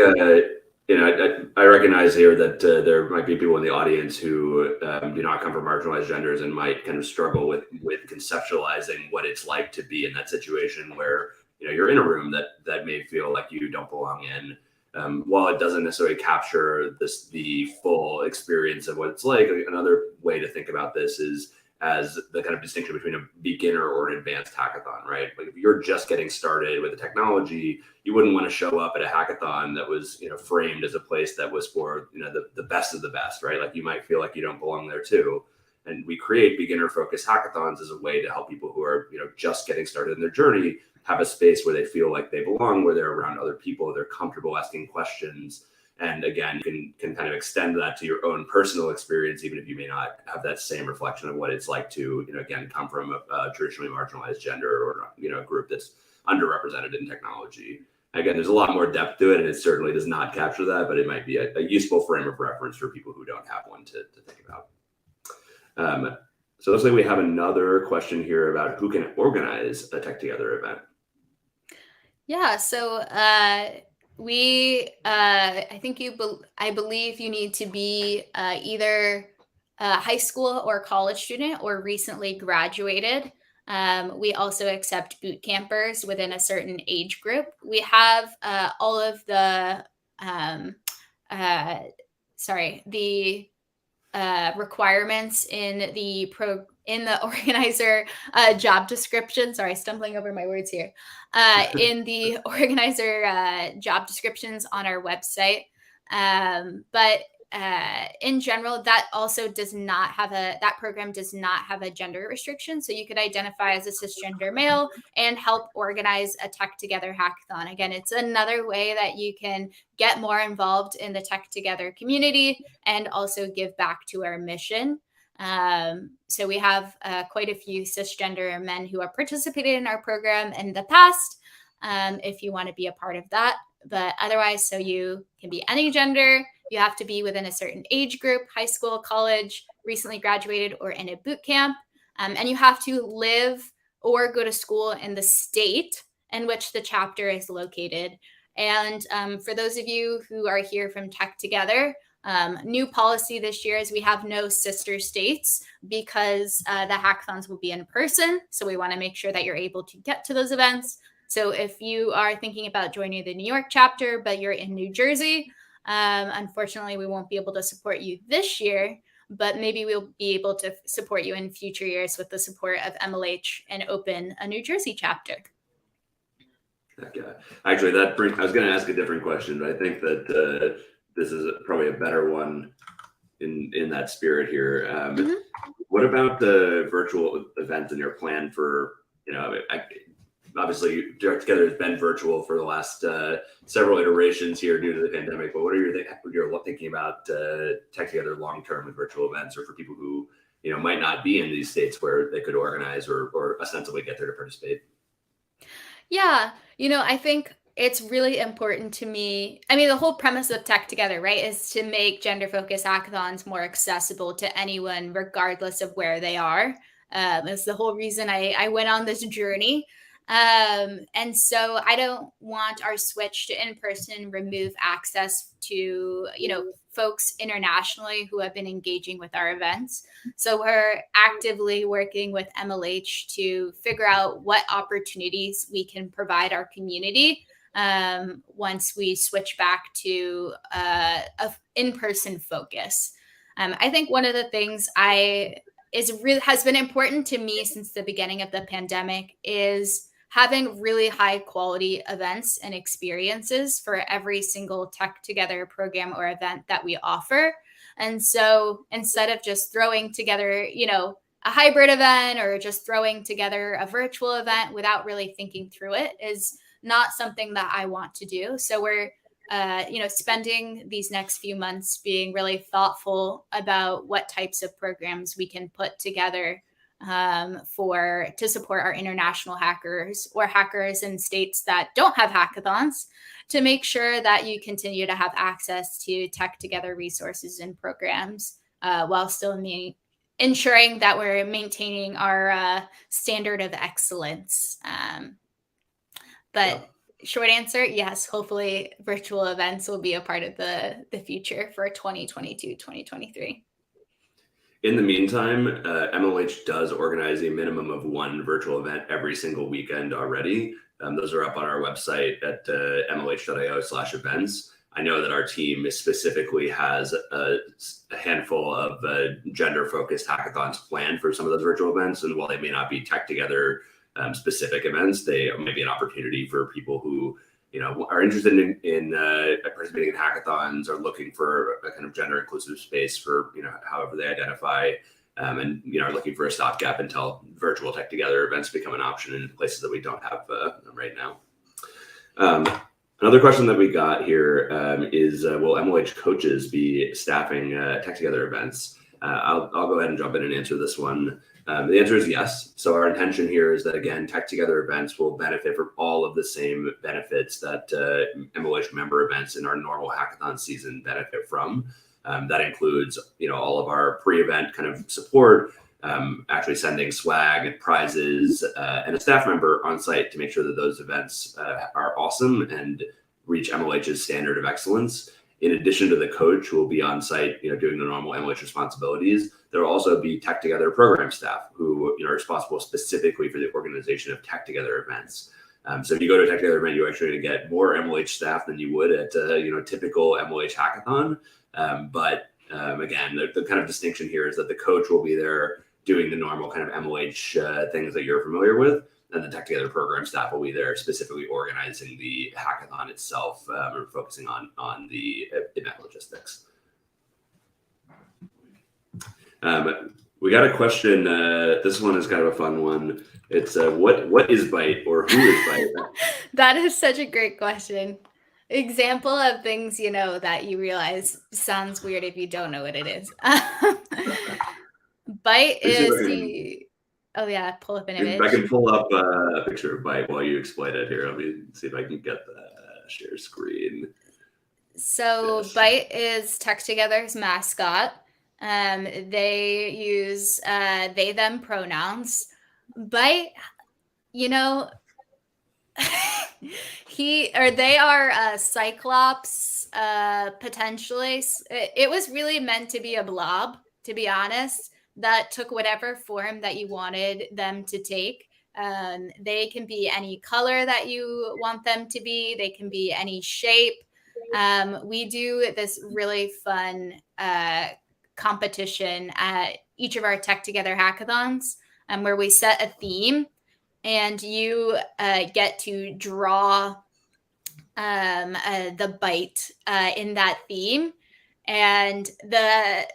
Speaker 1: I recognize here that there might be people in the audience who do not come from marginalized genders and might kind of struggle with conceptualizing what it's like to be in that situation where, you're in a room that may feel like you don't belong in. While it doesn't necessarily capture the full experience of what it's like, another way to think about this is as the kind of distinction between a beginner or an advanced hackathon, right? Like if you're just getting started with the technology, you wouldn't want to show up at a hackathon that was, framed as a place that was for, the best of the best, right? Like you might feel like you don't belong there too. And we create beginner focused hackathons as a way to help people who are, just getting started in their journey have a space where they feel like they belong, where they're around other people, they're comfortable asking questions. And again, you can kind of extend that to your own personal experience, even if you may not have that same reflection of what it's like to, again, come from a traditionally marginalized gender or, a group that's underrepresented in technology. Again, there's a lot more depth to it, and it certainly does not capture that, but it might be a useful frame of reference for people who don't have one to think about. So it looks like we have another question here about who can organize a TechTogether event.
Speaker 2: Yeah, so I believe you need to be either a high school or college student or recently graduated. We also accept boot campers within a certain age group. We have all of the requirements in the organizer job description. Sorry, stumbling over my words here. In the organizer job descriptions on our website. But in general, that program does not have a gender restriction. So you could identify as a cisgender male and help organize a TechTogether hackathon. Again, it's another way that you can get more involved in the TechTogether community and also give back to our mission. So we have quite a few cisgender men who have participated in our program in the past, if you want to be a part of that. But otherwise, so you can be any gender. You have to be within a certain age group, high school, college, recently graduated, or in a boot camp. And you have to live or go to school in the state in which the chapter is located. And for those of you who are here from TechTogether, new policy this year is we have no sister states because the hackathons will be in person. So we want to make sure that you're able to get to those events. So if you are thinking about joining the New York chapter, but you're in New Jersey, unfortunately, we won't be able to support you this year, but maybe we'll be able to support you in future years with the support of MLH and open a New Jersey chapter.
Speaker 1: Okay. Actually, I was going to ask a different question, but I think that this is probably a better one in that spirit here. Mm-hmm. What about the virtual event and your plan for, obviously TechTogether has been virtual for the last several iterations here due to the pandemic, but what are you're thinking about TechTogether long-term with virtual events, or for people who, might not be in these states where they could organize or ostensibly get there to participate?
Speaker 2: Yeah, I think it's really important to me. I mean, the whole premise of TechTogether, right, is to make gender-focused hackathons more accessible to anyone, regardless of where they are. It's the whole reason I went on this journey. And so I don't want our switch to in-person remove access to, folks internationally who have been engaging with our events. So we're actively working with MLH to figure out what opportunities we can provide our community once we switch back to a in-person focus. I think one of the things has been important to me since the beginning of the pandemic is having really high quality events and experiences for every single TechTogether program or event that we offer. And so instead of just throwing together, a hybrid event or just throwing together a virtual event without really thinking through it is not something that I want to do. So we're spending these next few months being really thoughtful about what types of programs we can put together to support our international hackers or hackers in states that don't have hackathons, to make sure that you continue to have access to TechTogether resources and programs while still ensuring that we're maintaining our standard of excellence. Short answer, yes, hopefully virtual events will be a part of the future for 2022, 2023.
Speaker 1: In the meantime, MLH does organize a minimum of one virtual event every single weekend already. Those are up on our website at mlh.io/events. I know that our team specifically has a handful of gender-focused hackathons planned for some of those virtual events. And while they may not be TechTogether specific events, they may be an opportunity for people who are interested in participating in hackathons or looking for a kind of gender inclusive space for however they identify, and are looking for a stopgap until virtual TechTogether events become an option in places that we don't have right now. Another question that we got here is, will MLH coaches be staffing TechTogether events? I'll go ahead and jump in and answer this one. The answer is yes. So our intention here is that, again, TechTogether events will benefit from all of the same benefits that MLH member events in our normal hackathon season benefit from. That includes, all of our pre-event kind of support, actually sending swag and prizes, and a staff member on site to make sure that those events are awesome and reach MLH's standard of excellence. In addition to the coach who will be on site, doing the normal MLH responsibilities, there will also be TechTogether program staff who are responsible specifically for the organization of TechTogether events. So if you go to a TechTogether event, you're actually going to get more MLH staff than you would at typical MLH hackathon. But again, the kind of distinction here is that the coach will be there doing the normal kind of MLH things that you're familiar with, and the TechTogether program staff will be there specifically organizing the hackathon itself, or focusing on the event logistics. We got a question. This one is kind of a fun one. It's what is Byte, or who is Byte?
Speaker 2: That is such a great question. Example of things that you realize sounds weird if you don't know what it is. Byte is oh yeah, pull up an image.
Speaker 1: I can pull up a picture of Byte while you explain it here. Let me see if I can get the share screen.
Speaker 2: So yes. Byte is TechTogether's mascot. They use they, them pronouns. Byte, they are a Cyclops, potentially. It was really meant to be a blob, to be honest, that took whatever form that you wanted them to take. They can be any color that you want them to be. They can be any shape. We do this really fun competition at each of our TechTogether hackathons, where we set a theme and you get to draw the byte in that theme. And the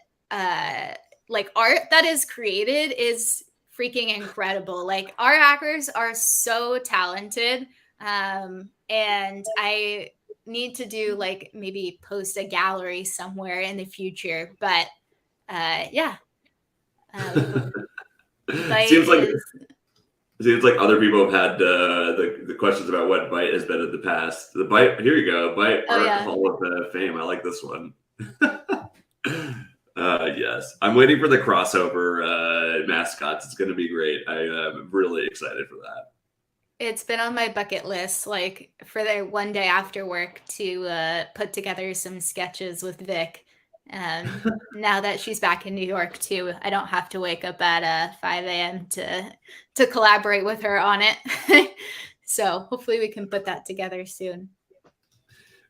Speaker 2: art that is created is freaking incredible. Like, our hackers are so talented. And I need to do maybe post a gallery somewhere in the future, but yeah.
Speaker 1: Seems like other people have had the questions about what Byte has been in the past. The Byte, here you go, Byte Art Hall of Fame. I like this one. Yes, I'm waiting for the crossover mascots. It's going to be great. I'm really excited for that.
Speaker 2: It's been on my bucket list, for their one day after work to put together some sketches with Vic. Now that she's back in New York too, I don't have to wake up at 5 a.m. to collaborate with her on it. So hopefully we can put that together soon.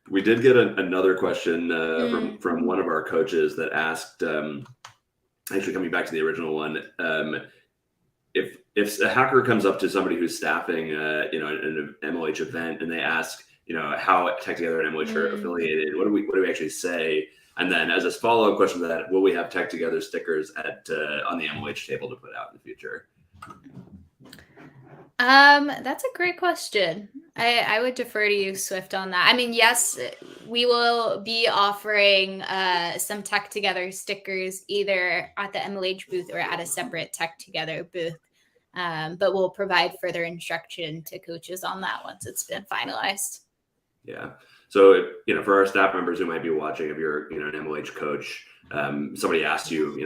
Speaker 1: We did get another question from one of our coaches that asked, actually coming back to the original one, if a hacker comes up to somebody who's staffing, an MLH event, and they ask, how TechTogether and MLH are affiliated, what do we actually say? And then as a follow-up question to that, will we have TechTogether stickers on the MLH table to put out in the future?
Speaker 2: That's a great question. I would defer to you, Swift, on that. I mean, yes, we will be offering some TechTogether stickers either at the MLH booth or at a separate TechTogether booth. But we'll provide further instruction to coaches on that once it's been finalized.
Speaker 1: Yeah. So, for our staff members who might be watching, if you're, an MLH coach, somebody asks you,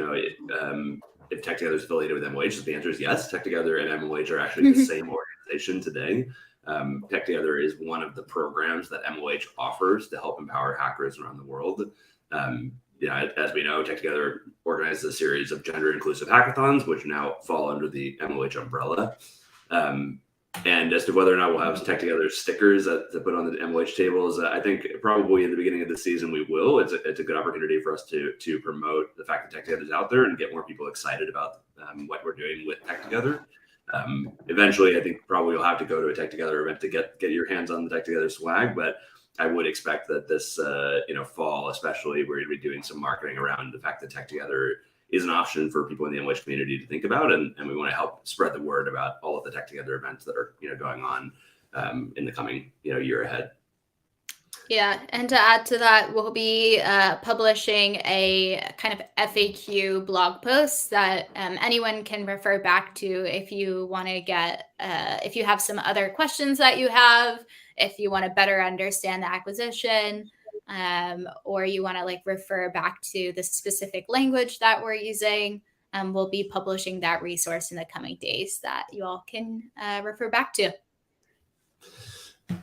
Speaker 1: if TechTogether is affiliated with MLH, the answer is yes. TechTogether and MLH are actually the same organization today. TechTogether is one of the programs that MLH offers to help empower hackers around the world. As we know, TechTogether organizes a series of gender-inclusive hackathons, which now fall under the MLH umbrella. And as to whether or not we'll have TechTogether stickers to put on the MLH tables, I think probably in the beginning of the season we will. It's a good opportunity for us to promote the fact that TechTogether is out there and get more people excited about what we're doing with TechTogether. Eventually, I think probably you'll have to go to a TechTogether event to get your hands on the TechTogether swag, but I would expect that this fall, especially, we're going to be doing some marketing around the fact that TechTogether is an option for people in the MLH community to think about, and we want to help spread the word about all of the TechTogether events that are going on in the coming year ahead.
Speaker 2: Yeah, and to add to that, we'll be publishing a kind of FAQ blog post that anyone can refer back to if you want to if you have some other questions that you have, if you want to better understand the acquisition, or you want to refer back to the specific language that we're using. We'll be publishing that resource in the coming days that you all can refer back to.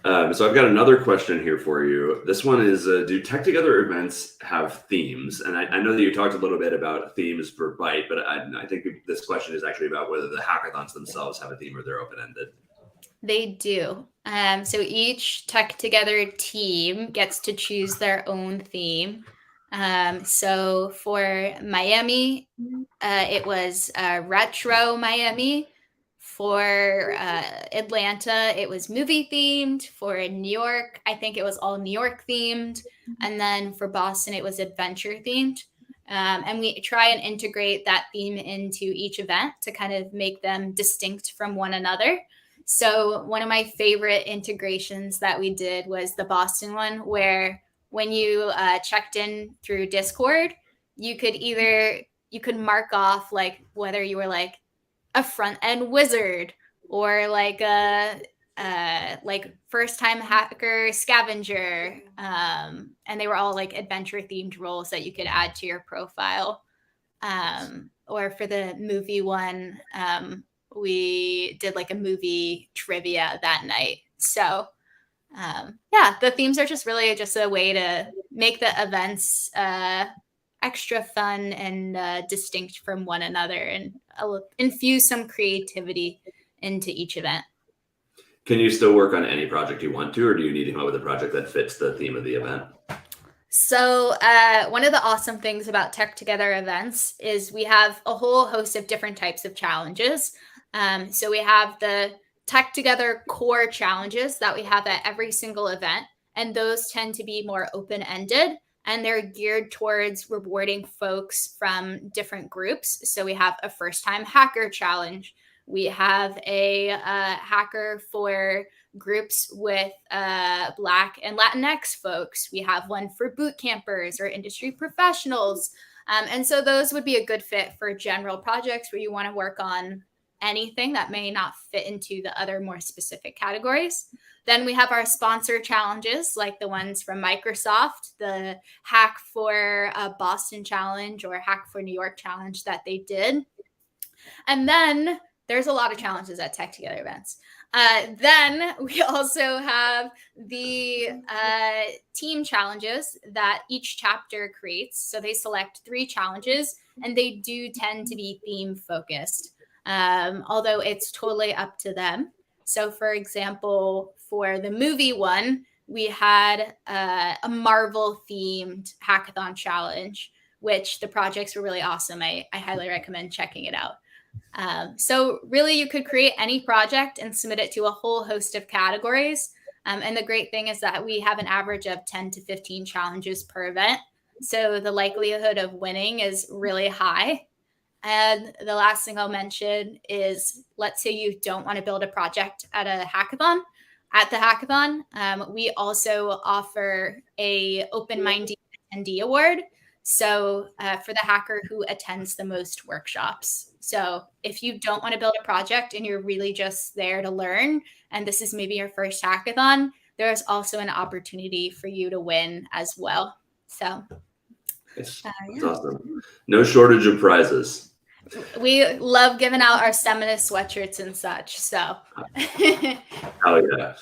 Speaker 1: So I've got another question here for you. This one is, do TechTogether events have themes? And I know that you talked a little bit about themes for Byte, but I think this question is actually about whether the hackathons themselves have a theme or they're open-ended.
Speaker 2: They do. So each TechTogether team gets to choose their own theme. So for Miami, it was Retro Miami. For Atlanta, it was movie themed. For New York, I think it was all New York themed. And then for Boston, it was adventure themed. And we try and integrate that theme into each event to kind of make them distinct from one another. So one of my favorite integrations that we did was the Boston one, where when you checked in through Discord, you could mark off whether you were a front end wizard or a first time hacker scavenger, and they were all adventure themed roles that you could add to your profile. Or for the movie one, we did a movie trivia that night. So the themes are just really just a way to make the events extra fun and distinct from one another, and infuse some creativity into each event.
Speaker 1: Can you still work on any project you want to, or do you need to come up with a project that fits the theme of the event?
Speaker 2: So one of the awesome things about TechTogether events is we have a whole host of different types of challenges. So we have the TechTogether core challenges that we have at every single event, and those tend to be more open-ended, and they're geared towards rewarding folks from different groups. So we have a first-time hacker challenge. We have a hacker for groups with Black and Latinx folks. We have one for boot campers or industry professionals. And so those would be a good fit for general projects where you want to work on anything that may not fit into the other more specific categories. Then we have our sponsor challenges, like the ones from Microsoft, the Hack for Boston challenge or Hack for New York challenge that they did. And then there's a lot of challenges at TechTogether events. Then we also have the team challenges that each chapter creates. So they select 3 challenges, and they do tend to be theme focused, although it's totally up to them. So for example, for the movie one, we had a Marvel themed hackathon challenge, which the projects were really awesome. I highly recommend checking it out. So really you could create any project and submit it to a whole host of categories. And the great thing is that we have an average of 10 to 15 challenges per event. So the likelihood of winning is really high. And the last thing I'll mention is, let's say you don't want to build a project at a hackathon. At the hackathon, we also offer a open-minded attendee award. So for the hacker who attends the most workshops. So if you don't want to build a project and you're really just there to learn, and this is maybe your first hackathon, there's also an opportunity for you to win as well. So
Speaker 1: That's awesome. No shortage of prizes.
Speaker 2: We love giving out our Semina sweatshirts and such. So,
Speaker 1: oh yeah.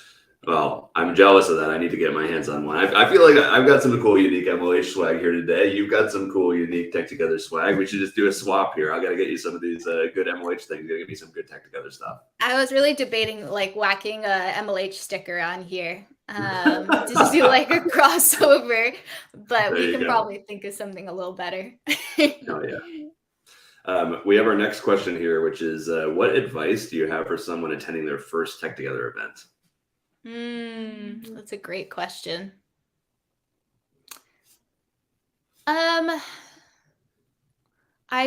Speaker 1: Well, I'm jealous of that. I need to get my hands on one. I feel like I've got some cool, unique MLH swag here today. You've got some cool, unique TechTogether swag. We should just do a swap here. I got to get you some of these good MLH things. You got to get me some good TechTogether stuff.
Speaker 2: I was really debating like whacking a MLH sticker on here to do like a crossover, but we can probably think of something a little better.
Speaker 1: Oh yeah. We have our next question here, which is, what advice do you have for someone attending their first TechTogether event?
Speaker 2: That's a great question. I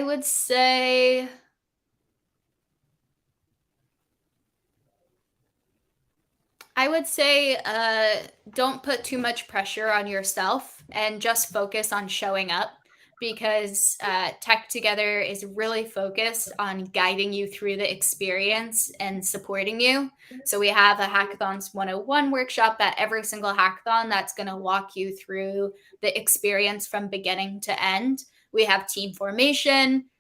Speaker 2: would say don't put too much pressure on yourself and just focus on showing up, because TechTogether is really focused on guiding you through the experience and supporting you. So we have a Hackathons 101 workshop at every single hackathon that's going to walk you through the experience from beginning to end. We have team formation.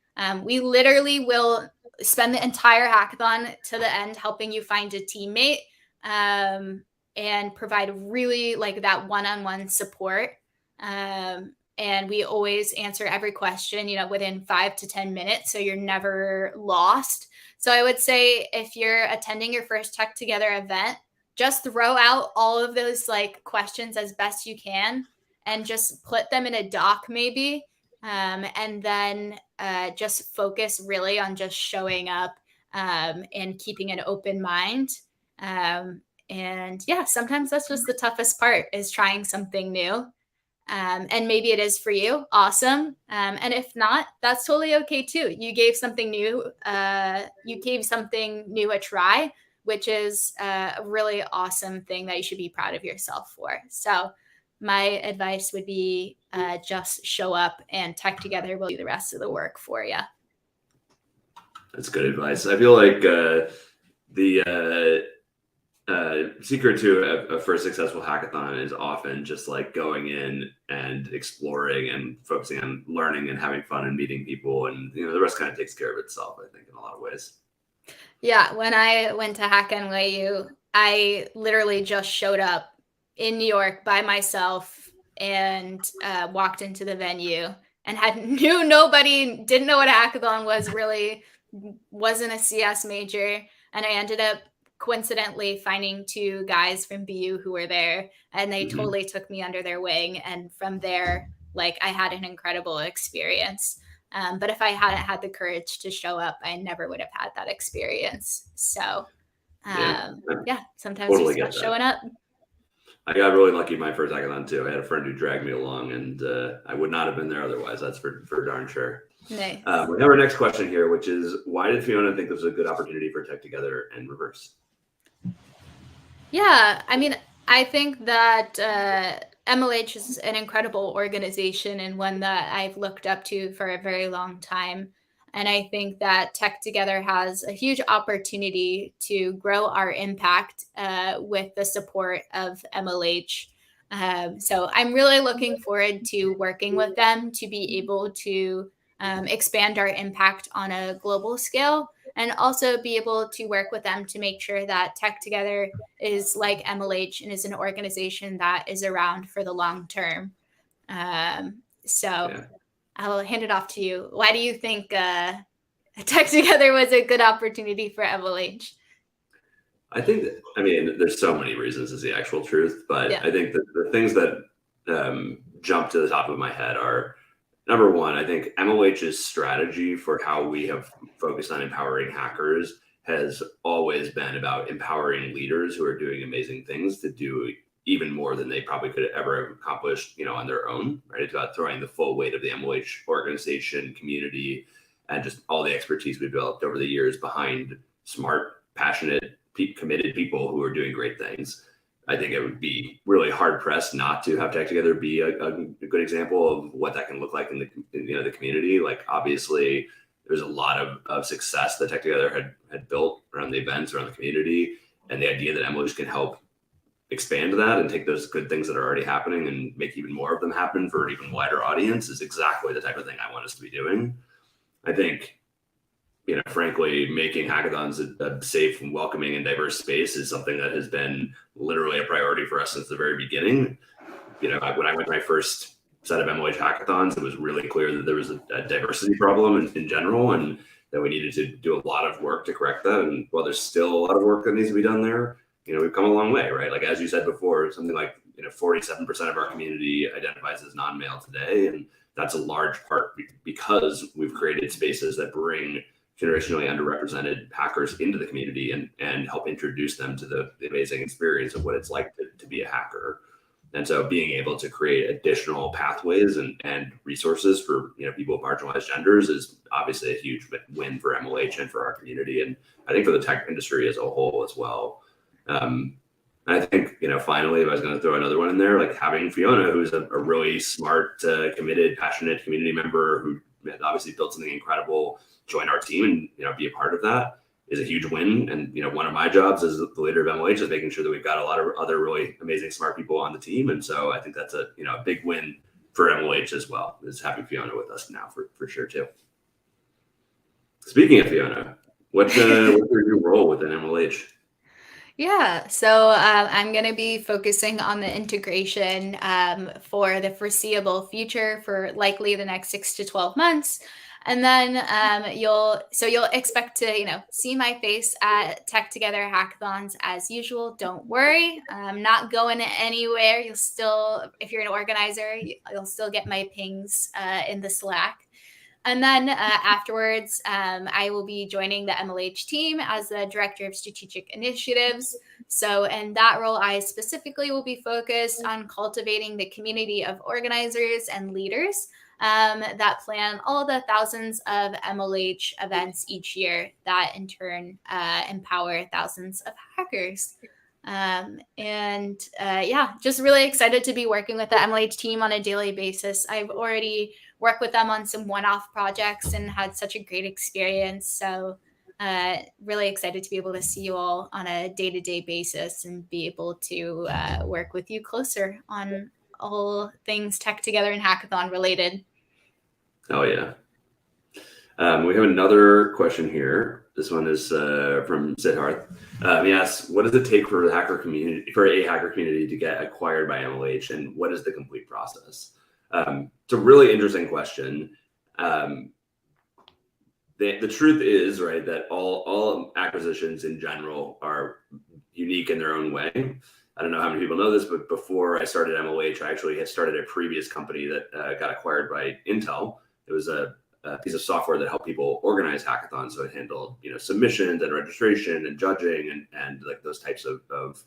Speaker 2: We literally will spend the entire hackathon to the end helping you find a teammate and provide really like that one-on-one support. And we always answer every question, within 5 to 10 minutes. So you're never lost. So I would say if you're attending your first TechTogether event, just throw out all of those like questions as best you can and just put them in a doc maybe. And then just focus really on just showing up and keeping an open mind. And yeah, sometimes that's just the toughest part, is trying something new. And maybe it is for you. Awesome. And if not, that's totally okay too. You gave something new. You gave something new a try, which is a really awesome thing that you should be proud of yourself for. So my advice would be just show up, and TechTogether will do the rest of the work for you.
Speaker 1: That's good advice. I feel like the secret to a first successful hackathon is often just like going in and exploring and focusing on learning and having fun and meeting people, and the rest kind of takes care of itself, I think, in a lot of ways. Yeah,
Speaker 2: when I went to Hackcon NYU, I literally just showed up in New York by myself and walked into the venue and knew nobody, didn't know what a hackathon was, really wasn't a CS major, and I ended up coincidentally finding 2 guys from BU who were there, and they totally took me under their wing. And from there, like, I had an incredible experience. But if I hadn't had the courage to show up, I never would have had that experience. So sometimes totally just about showing up.
Speaker 1: I got really lucky my first hackathon too. I had a friend who dragged me along, and I would not have been there otherwise. That's for darn sure.
Speaker 2: Nice.
Speaker 1: We have our next question here, which is, why did Fiona think this was a good opportunity for TechTogether and reverse?
Speaker 2: Yeah, I mean, I think that MLH is an incredible organization and one that I've looked up to for a very long time. And I think that TechTogether has a huge opportunity to grow our impact with the support of MLH. So I'm really looking forward to working with them to be able to expand our impact on a global scale, and also be able to work with them to make sure that TechTogether is like MLH and is an organization that is around for the long term. I'll hand it off to you. Why do you think TechTogether was a good opportunity for MLH?
Speaker 1: I think that, I mean, there's so many reasons is the actual truth, but
Speaker 2: Yeah.
Speaker 1: I think that the things that jump to the top of my head are, number one, I think MLH's strategy for how we have focused on empowering hackers has always been about empowering leaders who are doing amazing things to do even more than they probably could ever have accomplished, on their own, right? It's about throwing the full weight of the MLH organization, community, and just all the expertise we've developed over the years behind smart, passionate, committed people who are doing great things. I think it would be really hard pressed not to have TechTogether be a good example of what that can look like in the community. Like, obviously, there's a lot of success that TechTogether had built around the events, around the community, and the idea that MLH can help expand that and take those good things that are already happening and make even more of them happen for an even wider audience is exactly the type of thing I want us to be doing. I think, frankly, making hackathons a safe and welcoming and diverse space is something that has been literally a priority for us since the very beginning. When I went to my first set of MLH hackathons, it was really clear that there was a diversity problem in general, and that we needed to do a lot of work to correct that. And while there's still a lot of work that needs to be done there, we've come a long way, right? Like, as you said before, something like 47% of our community identifies as non-male today, and that's a large part because we've created spaces that bring generationally underrepresented hackers into the community and help introduce them to the amazing experience of what it's like to be a hacker. And so being able to create additional pathways and resources for people of marginalized genders is obviously a huge win for MLH and for our community, and I think for the tech industry as a whole as well. I think, finally, if I was going to throw another one in there, like having Fiona, who's a really smart, committed, passionate community member who obviously built something incredible, join our team and be a part of that is a huge win. And one of my jobs as the leader of MLH is making sure that we've got a lot of other really amazing, smart people on the team. And so I think that's a big win for MLH as well, is having Fiona with us now for sure too. Speaking of Fiona, what's your new role within MLH?
Speaker 2: Yeah, so I'm going to be focusing on the integration for the foreseeable future for likely the next 6 to 12 months. And then you'll expect to see my face at TechTogether hackathons as usual. Don't worry, I'm not going anywhere. You'll still, if you're an organizer, you'll still get my pings in the Slack. And then afterwards, I will be joining the MLH team as the Director of Strategic Initiatives. So in that role, I specifically will be focused on cultivating the community of organizers and leaders that plan all the thousands of MLH events each year that in turn empower thousands of hackers. Just really excited to be working with the MLH team on a daily basis. I've already worked with them on some one-off projects and had such a great experience. So really excited to be able to see you all on a day-to-day basis and be able to work with you closer on all things TechTogether and Hackathon related.
Speaker 1: Oh, yeah. We have another question here. This one is from Siddharth. He asks, what does it take for a hacker community to get acquired by MLH, and what is the complete process? It's a really interesting question. The truth is, right, that all acquisitions in general are unique in their own way. I don't know how many people know this, but before I started MLH, I actually had started a previous company that got acquired by Intel. It was a piece of software that helped people organize hackathons. So it handled, submissions and registration and judging and like those types of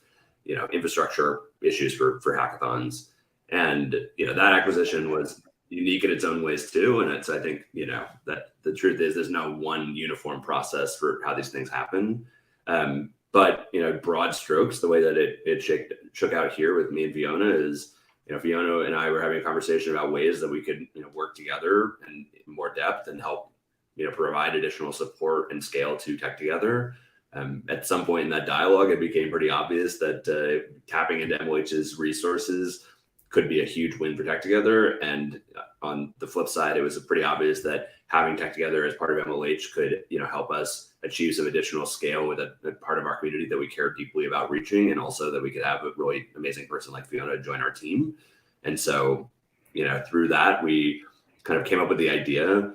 Speaker 1: infrastructure issues for hackathons. And, that acquisition was unique in its own ways too. And I think, that the truth is there's no one uniform process for how these things happen. But, broad strokes, the way that it shook out here with me and Fiona is, Fiona and I were having a conversation about ways that we could, work together in more depth and help, provide additional support and scale to TechTogether. At some point in that dialogue, it became pretty obvious that tapping into MLH's resources could be a huge win for TechTogether. And on the flip side, it was pretty obvious that having TechTogether as part of MLH could, help us achieve some additional scale with a part of our community that we care deeply about reaching, and also that we could have a really amazing person like Fiona join our team. And so, through that, we kind of came up with the idea.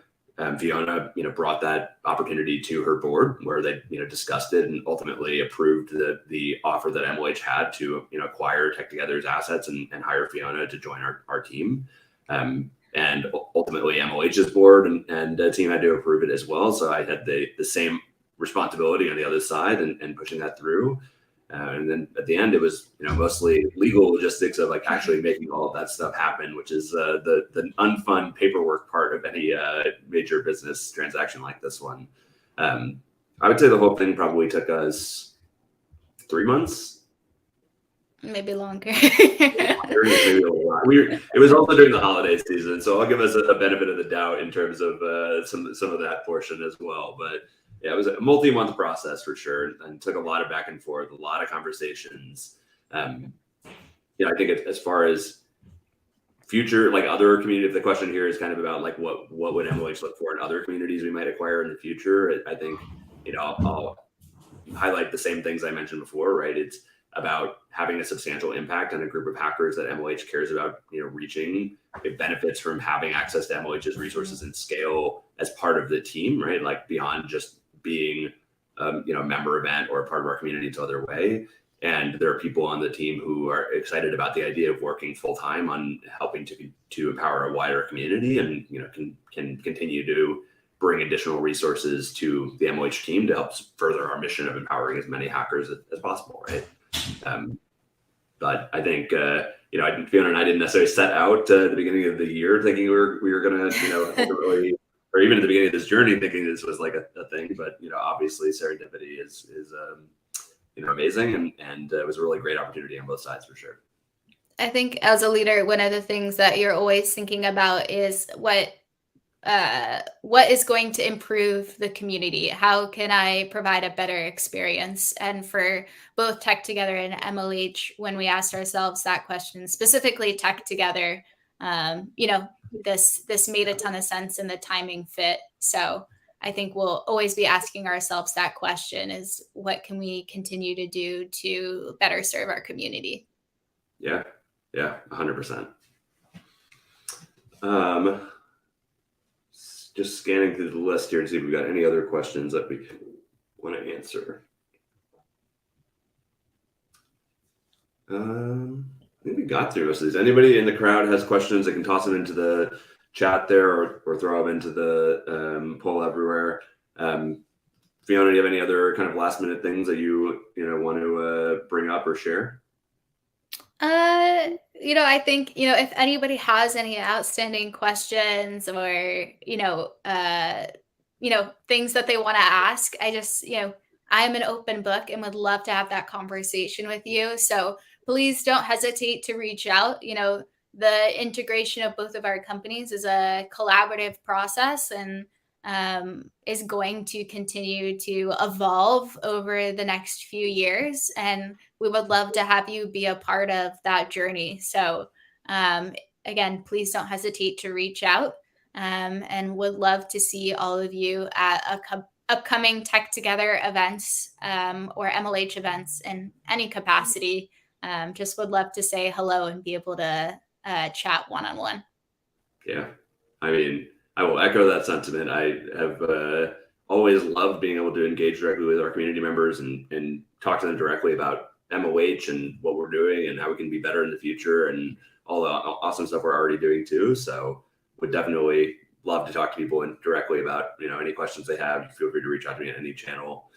Speaker 1: Fiona, brought that opportunity to her board where they, discussed it and ultimately approved the offer that MLH had to, acquire TechTogether's assets and hire Fiona to join our team. And ultimately MLH's board and team had to approve it as well. So I had the same responsibility on the other side and pushing that through. And then at the end, it was mostly legal logistics of like actually making all of that stuff happen, which is the unfun paperwork part of any major business transaction like this one. I would say the whole thing probably took us 3 months,
Speaker 2: maybe longer.
Speaker 1: It was also during the holiday season, so I'll give us a benefit of the doubt in terms of some of that portion as well. But yeah, it was a multi-month process for sure, and took a lot of back and forth, a lot of conversations. I think as far as future, like other community, the question here is kind of about like what would MLH look for in other communities we might acquire in the future. I think I'll highlight the same things I mentioned before, right? It's about having a substantial impact on a group of hackers that MLH cares about, reaching. It benefits from having access to MLH's resources and scale as part of the team, right? Like beyond just being, a member event or a part of our community in some other way. And there are people on the team who are excited about the idea of working full time on helping to empower a wider community, and can continue to bring additional resources to the MLH team to help further our mission of empowering as many hackers as possible, right? But I think Fiona and I didn't necessarily set out at the beginning of the year thinking we were gonna ultimately, or even at the beginning of this journey thinking this was like a thing. But obviously serendipity is amazing, and it was a really great opportunity on both sides for sure.
Speaker 2: I think as a leader, one of the things that you're always thinking about is what is going to improve the community? How can I provide a better experience? And for both TechTogether and MLH, when we asked ourselves that question, specifically TechTogether, this made a ton of sense and the timing fit. So I think we'll always be asking ourselves that question: is what can we continue to do to better serve our community?
Speaker 1: Yeah, 100%. Just scanning through the list here to see if we've got any other questions that we want to answer. I think we got through most of these. Anybody in the crowd has questions, they can toss them into the chat there or throw them into the poll everywhere. Fiona, do you have any other kind of last minute things that you want to bring up or share?
Speaker 2: I think, if anybody has any outstanding questions or, things that they want to ask, I just, I'm an open book and would love to have that conversation with you. So please don't hesitate to reach out. The integration of both of our companies is a collaborative process and is going to continue to evolve over the next few years. And we would love to have you be a part of that journey. So again, please don't hesitate to reach out, and would love to see all of you at upcoming TechTogether events or MLH events in any capacity. Just would love to say hello and be able to chat one-on-one.
Speaker 1: Yeah, I mean, I will echo that sentiment. I have always loved being able to engage directly with our community members and talk to them directly about MLH and what we're doing and how we can be better in the future and all the awesome stuff we're already doing too. So would definitely love to talk to people directly about any questions they have. Feel free to reach out to me on any channel.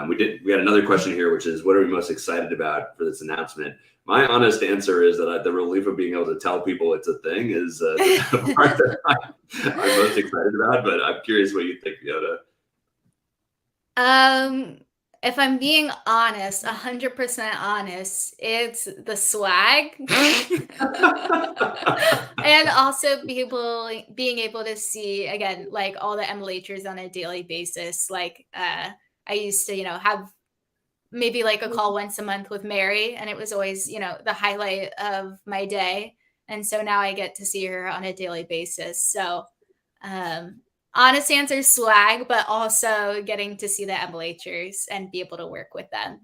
Speaker 1: We got another question here, which is, what are we most excited about for this announcement? My honest answer is that the relief of being able to tell people it's a thing is the part that I'm most excited about. But I'm curious what you think, Fiona.
Speaker 2: If I'm being honest, 100% honest, it's the swag. And also being able to see, again, like all the MLHers on a daily basis. Like I used to, have maybe like a call once a month with Mary, and it was always, the highlight of my day. And so now I get to see her on a daily basis. So honest answer, swag, but also getting to see the MLHers and be able to work with them.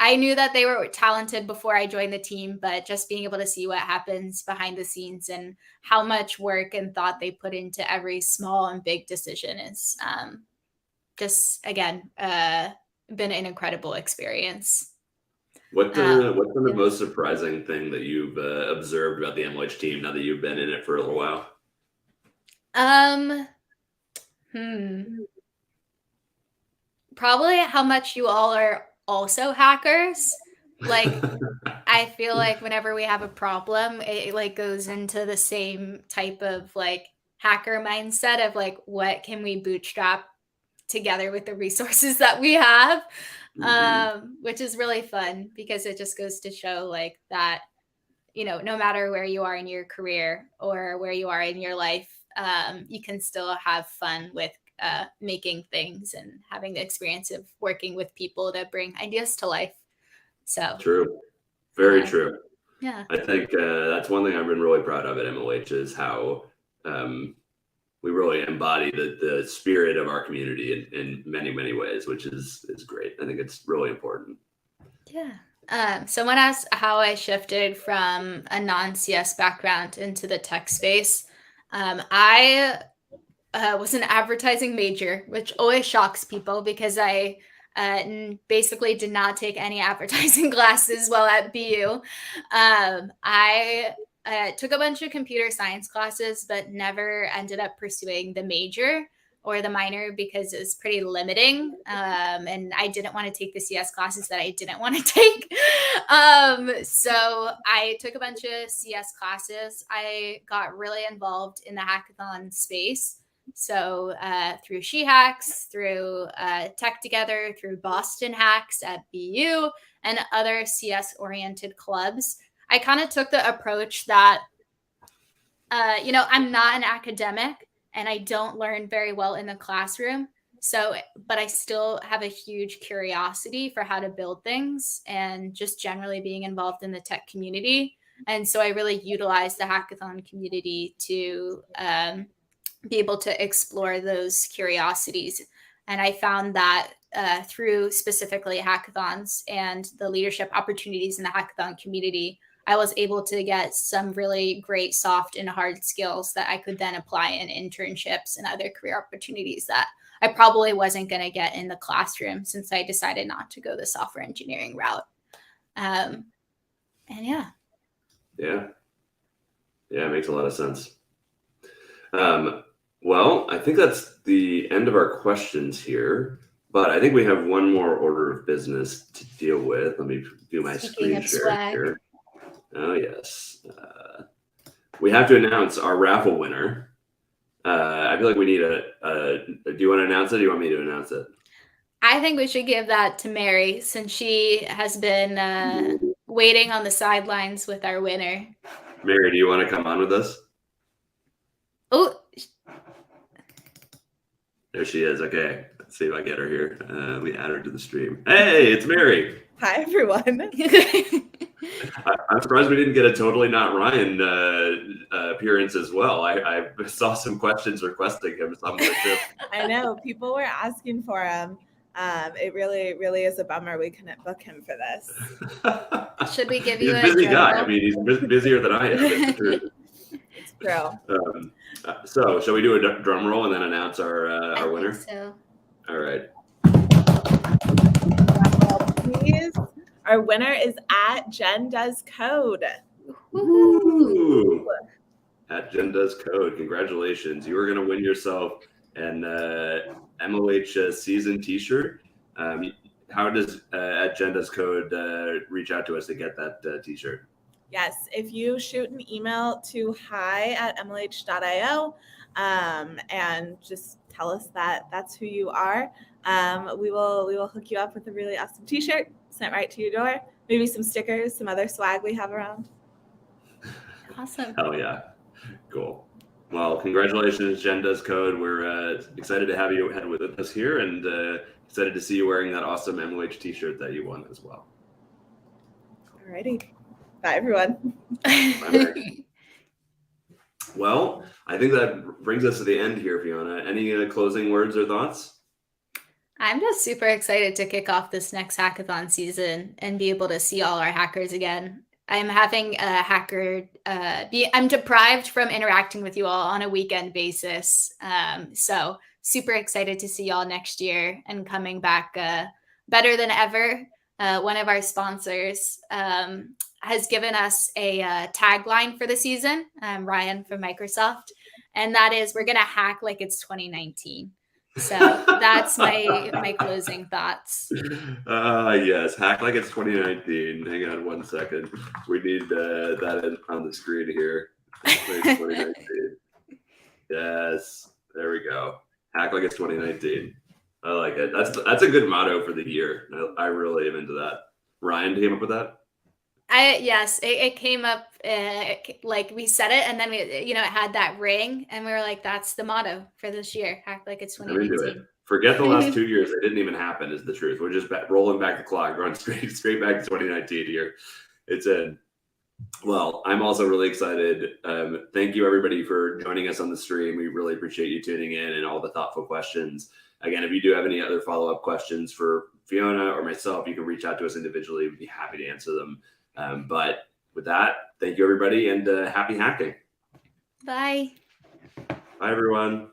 Speaker 2: I knew that they were talented before I joined the team, but just being able to see what happens behind the scenes and how much work and thought they put into every small and big decision is just, again, been an incredible experience.
Speaker 1: What's been the most surprising thing that you've observed about the MLH team now that you've been in it for a little while?
Speaker 2: Probably how much you all are also hackers. Like, I feel like whenever we have a problem, it like goes into the same type of like hacker mindset of like, what can we bootstrap together with the resources that we have, which is really fun because it just goes to show like that, you know, no matter where you are in your career or where you are in your life, you can still have fun with making things and having the experience of working with people to bring ideas to life. So
Speaker 1: true. Very true.
Speaker 2: Yeah.
Speaker 1: I think that's one thing I've been really proud of at MLH is how we really embody the spirit of our community in many, many ways, which is great. I think it's really important.
Speaker 2: Yeah. Someone asked how I shifted from a non-CS background into the tech space. I was an advertising major, which always shocks people because I basically did not take any advertising classes while at BU. I took a bunch of computer science classes, but never ended up pursuing the major or the minor because it was pretty limiting. And I didn't want to take the CS classes that I didn't want to take. So I took a bunch of CS classes. I got really involved in the hackathon space. So through She Hacks, through TechTogether, through Boston Hacks at BU, and other CS-oriented clubs, I kind of took the approach that, I'm not an academic and I don't learn very well in the classroom. So, but I still have a huge curiosity for how to build things and just generally being involved in the tech community. And so I really utilized the hackathon community to be able to explore those curiosities. And I found that through specifically hackathons and the leadership opportunities in the hackathon community, I was able to get some really great soft and hard skills that I could then apply in internships and other career opportunities that I probably wasn't going to get in the classroom since I decided not to go the software engineering route. And yeah.
Speaker 1: Yeah, it makes a lot of sense. Well, I think that's the end of our questions here, but I think we have one more order of business to deal with. Let me do my screen share here. Oh, yes. We have to announce our raffle winner. I feel like we need do you want to announce it or do you want me to announce it?
Speaker 2: I think we should give that to Mary since she has been waiting on the sidelines with our winner.
Speaker 1: Mary, do you want to come on with us?
Speaker 2: Oh,
Speaker 1: there she is. Okay, let's see if I get her here. We add her to the stream. Hey, it's Mary.
Speaker 3: Hi, everyone.
Speaker 1: I'm surprised we didn't get a Totally Not Ryan appearance as well. I saw some questions requesting him. So I'm gonna
Speaker 3: I know people were asking for him. It really is a bummer we couldn't book him for this.
Speaker 2: Should we give
Speaker 1: he's
Speaker 2: you
Speaker 1: a busy guy? I mean, he's busier than I am. It's the truth.
Speaker 3: It's true.
Speaker 1: So, shall we do a drum roll and then announce our winner?
Speaker 2: So.
Speaker 1: All right.
Speaker 3: Please. Our winner is at Jen Does Code.
Speaker 1: Woo-hoo. At Jen Does Code. Congratulations. You are going to win yourself an MLH season t-shirt. How does at Jen Does Code reach out to us to get that t-shirt?
Speaker 3: Yes, if you shoot an email to hi@mlh.io and just tell us that that's who you are, we will hook you up with a really awesome t-shirt sent right to your door. Maybe some stickers, some other swag we have around.
Speaker 2: Awesome.
Speaker 1: Hell yeah. Cool. Well, congratulations, Jen Does Code. We're excited to have you with us here and excited to see you wearing that awesome MLH t-shirt that you won as well.
Speaker 3: Alrighty. Bye, everyone.
Speaker 1: Bye. Well, I think that brings us to the end here, Fiona. Any closing words or thoughts?
Speaker 2: I'm just super excited to kick off this next hackathon season and be able to see all our hackers again. I'm having a hacker, I'm deprived from interacting with you all on a weekend basis. So super excited to see y'all next year and coming back better than ever. One of our sponsors has given us a tagline for the season, Ryan from Microsoft, and that is, we're going to hack like it's 2019. So that's my closing thoughts.
Speaker 1: Yes, hack like it's 2019. Hang on one second. We need that on the screen here. Hack like it's 2019. Yes, there we go. Hack like it's 2019. I like it. That's a good motto for the year. I really am into that. Ryan came up with that?
Speaker 2: Yes, it came up like we said it, and then it had that ring, and we were like, that's the motto for this year. Act like it's 2019.
Speaker 1: I'm into it. Forget the last 2 years. It didn't even happen is the truth. We're just rolling back the clock, going straight back to 2019 here. It's in. Well, I'm also really excited. Thank you everybody for joining us on the stream. We really appreciate you tuning in and all the thoughtful questions. Again, if you do have any other follow-up questions for Fiona or myself, you can reach out to us individually. We'd be happy to answer them. But with that, thank you everybody, and happy hacking.
Speaker 2: Bye.
Speaker 1: Bye everyone.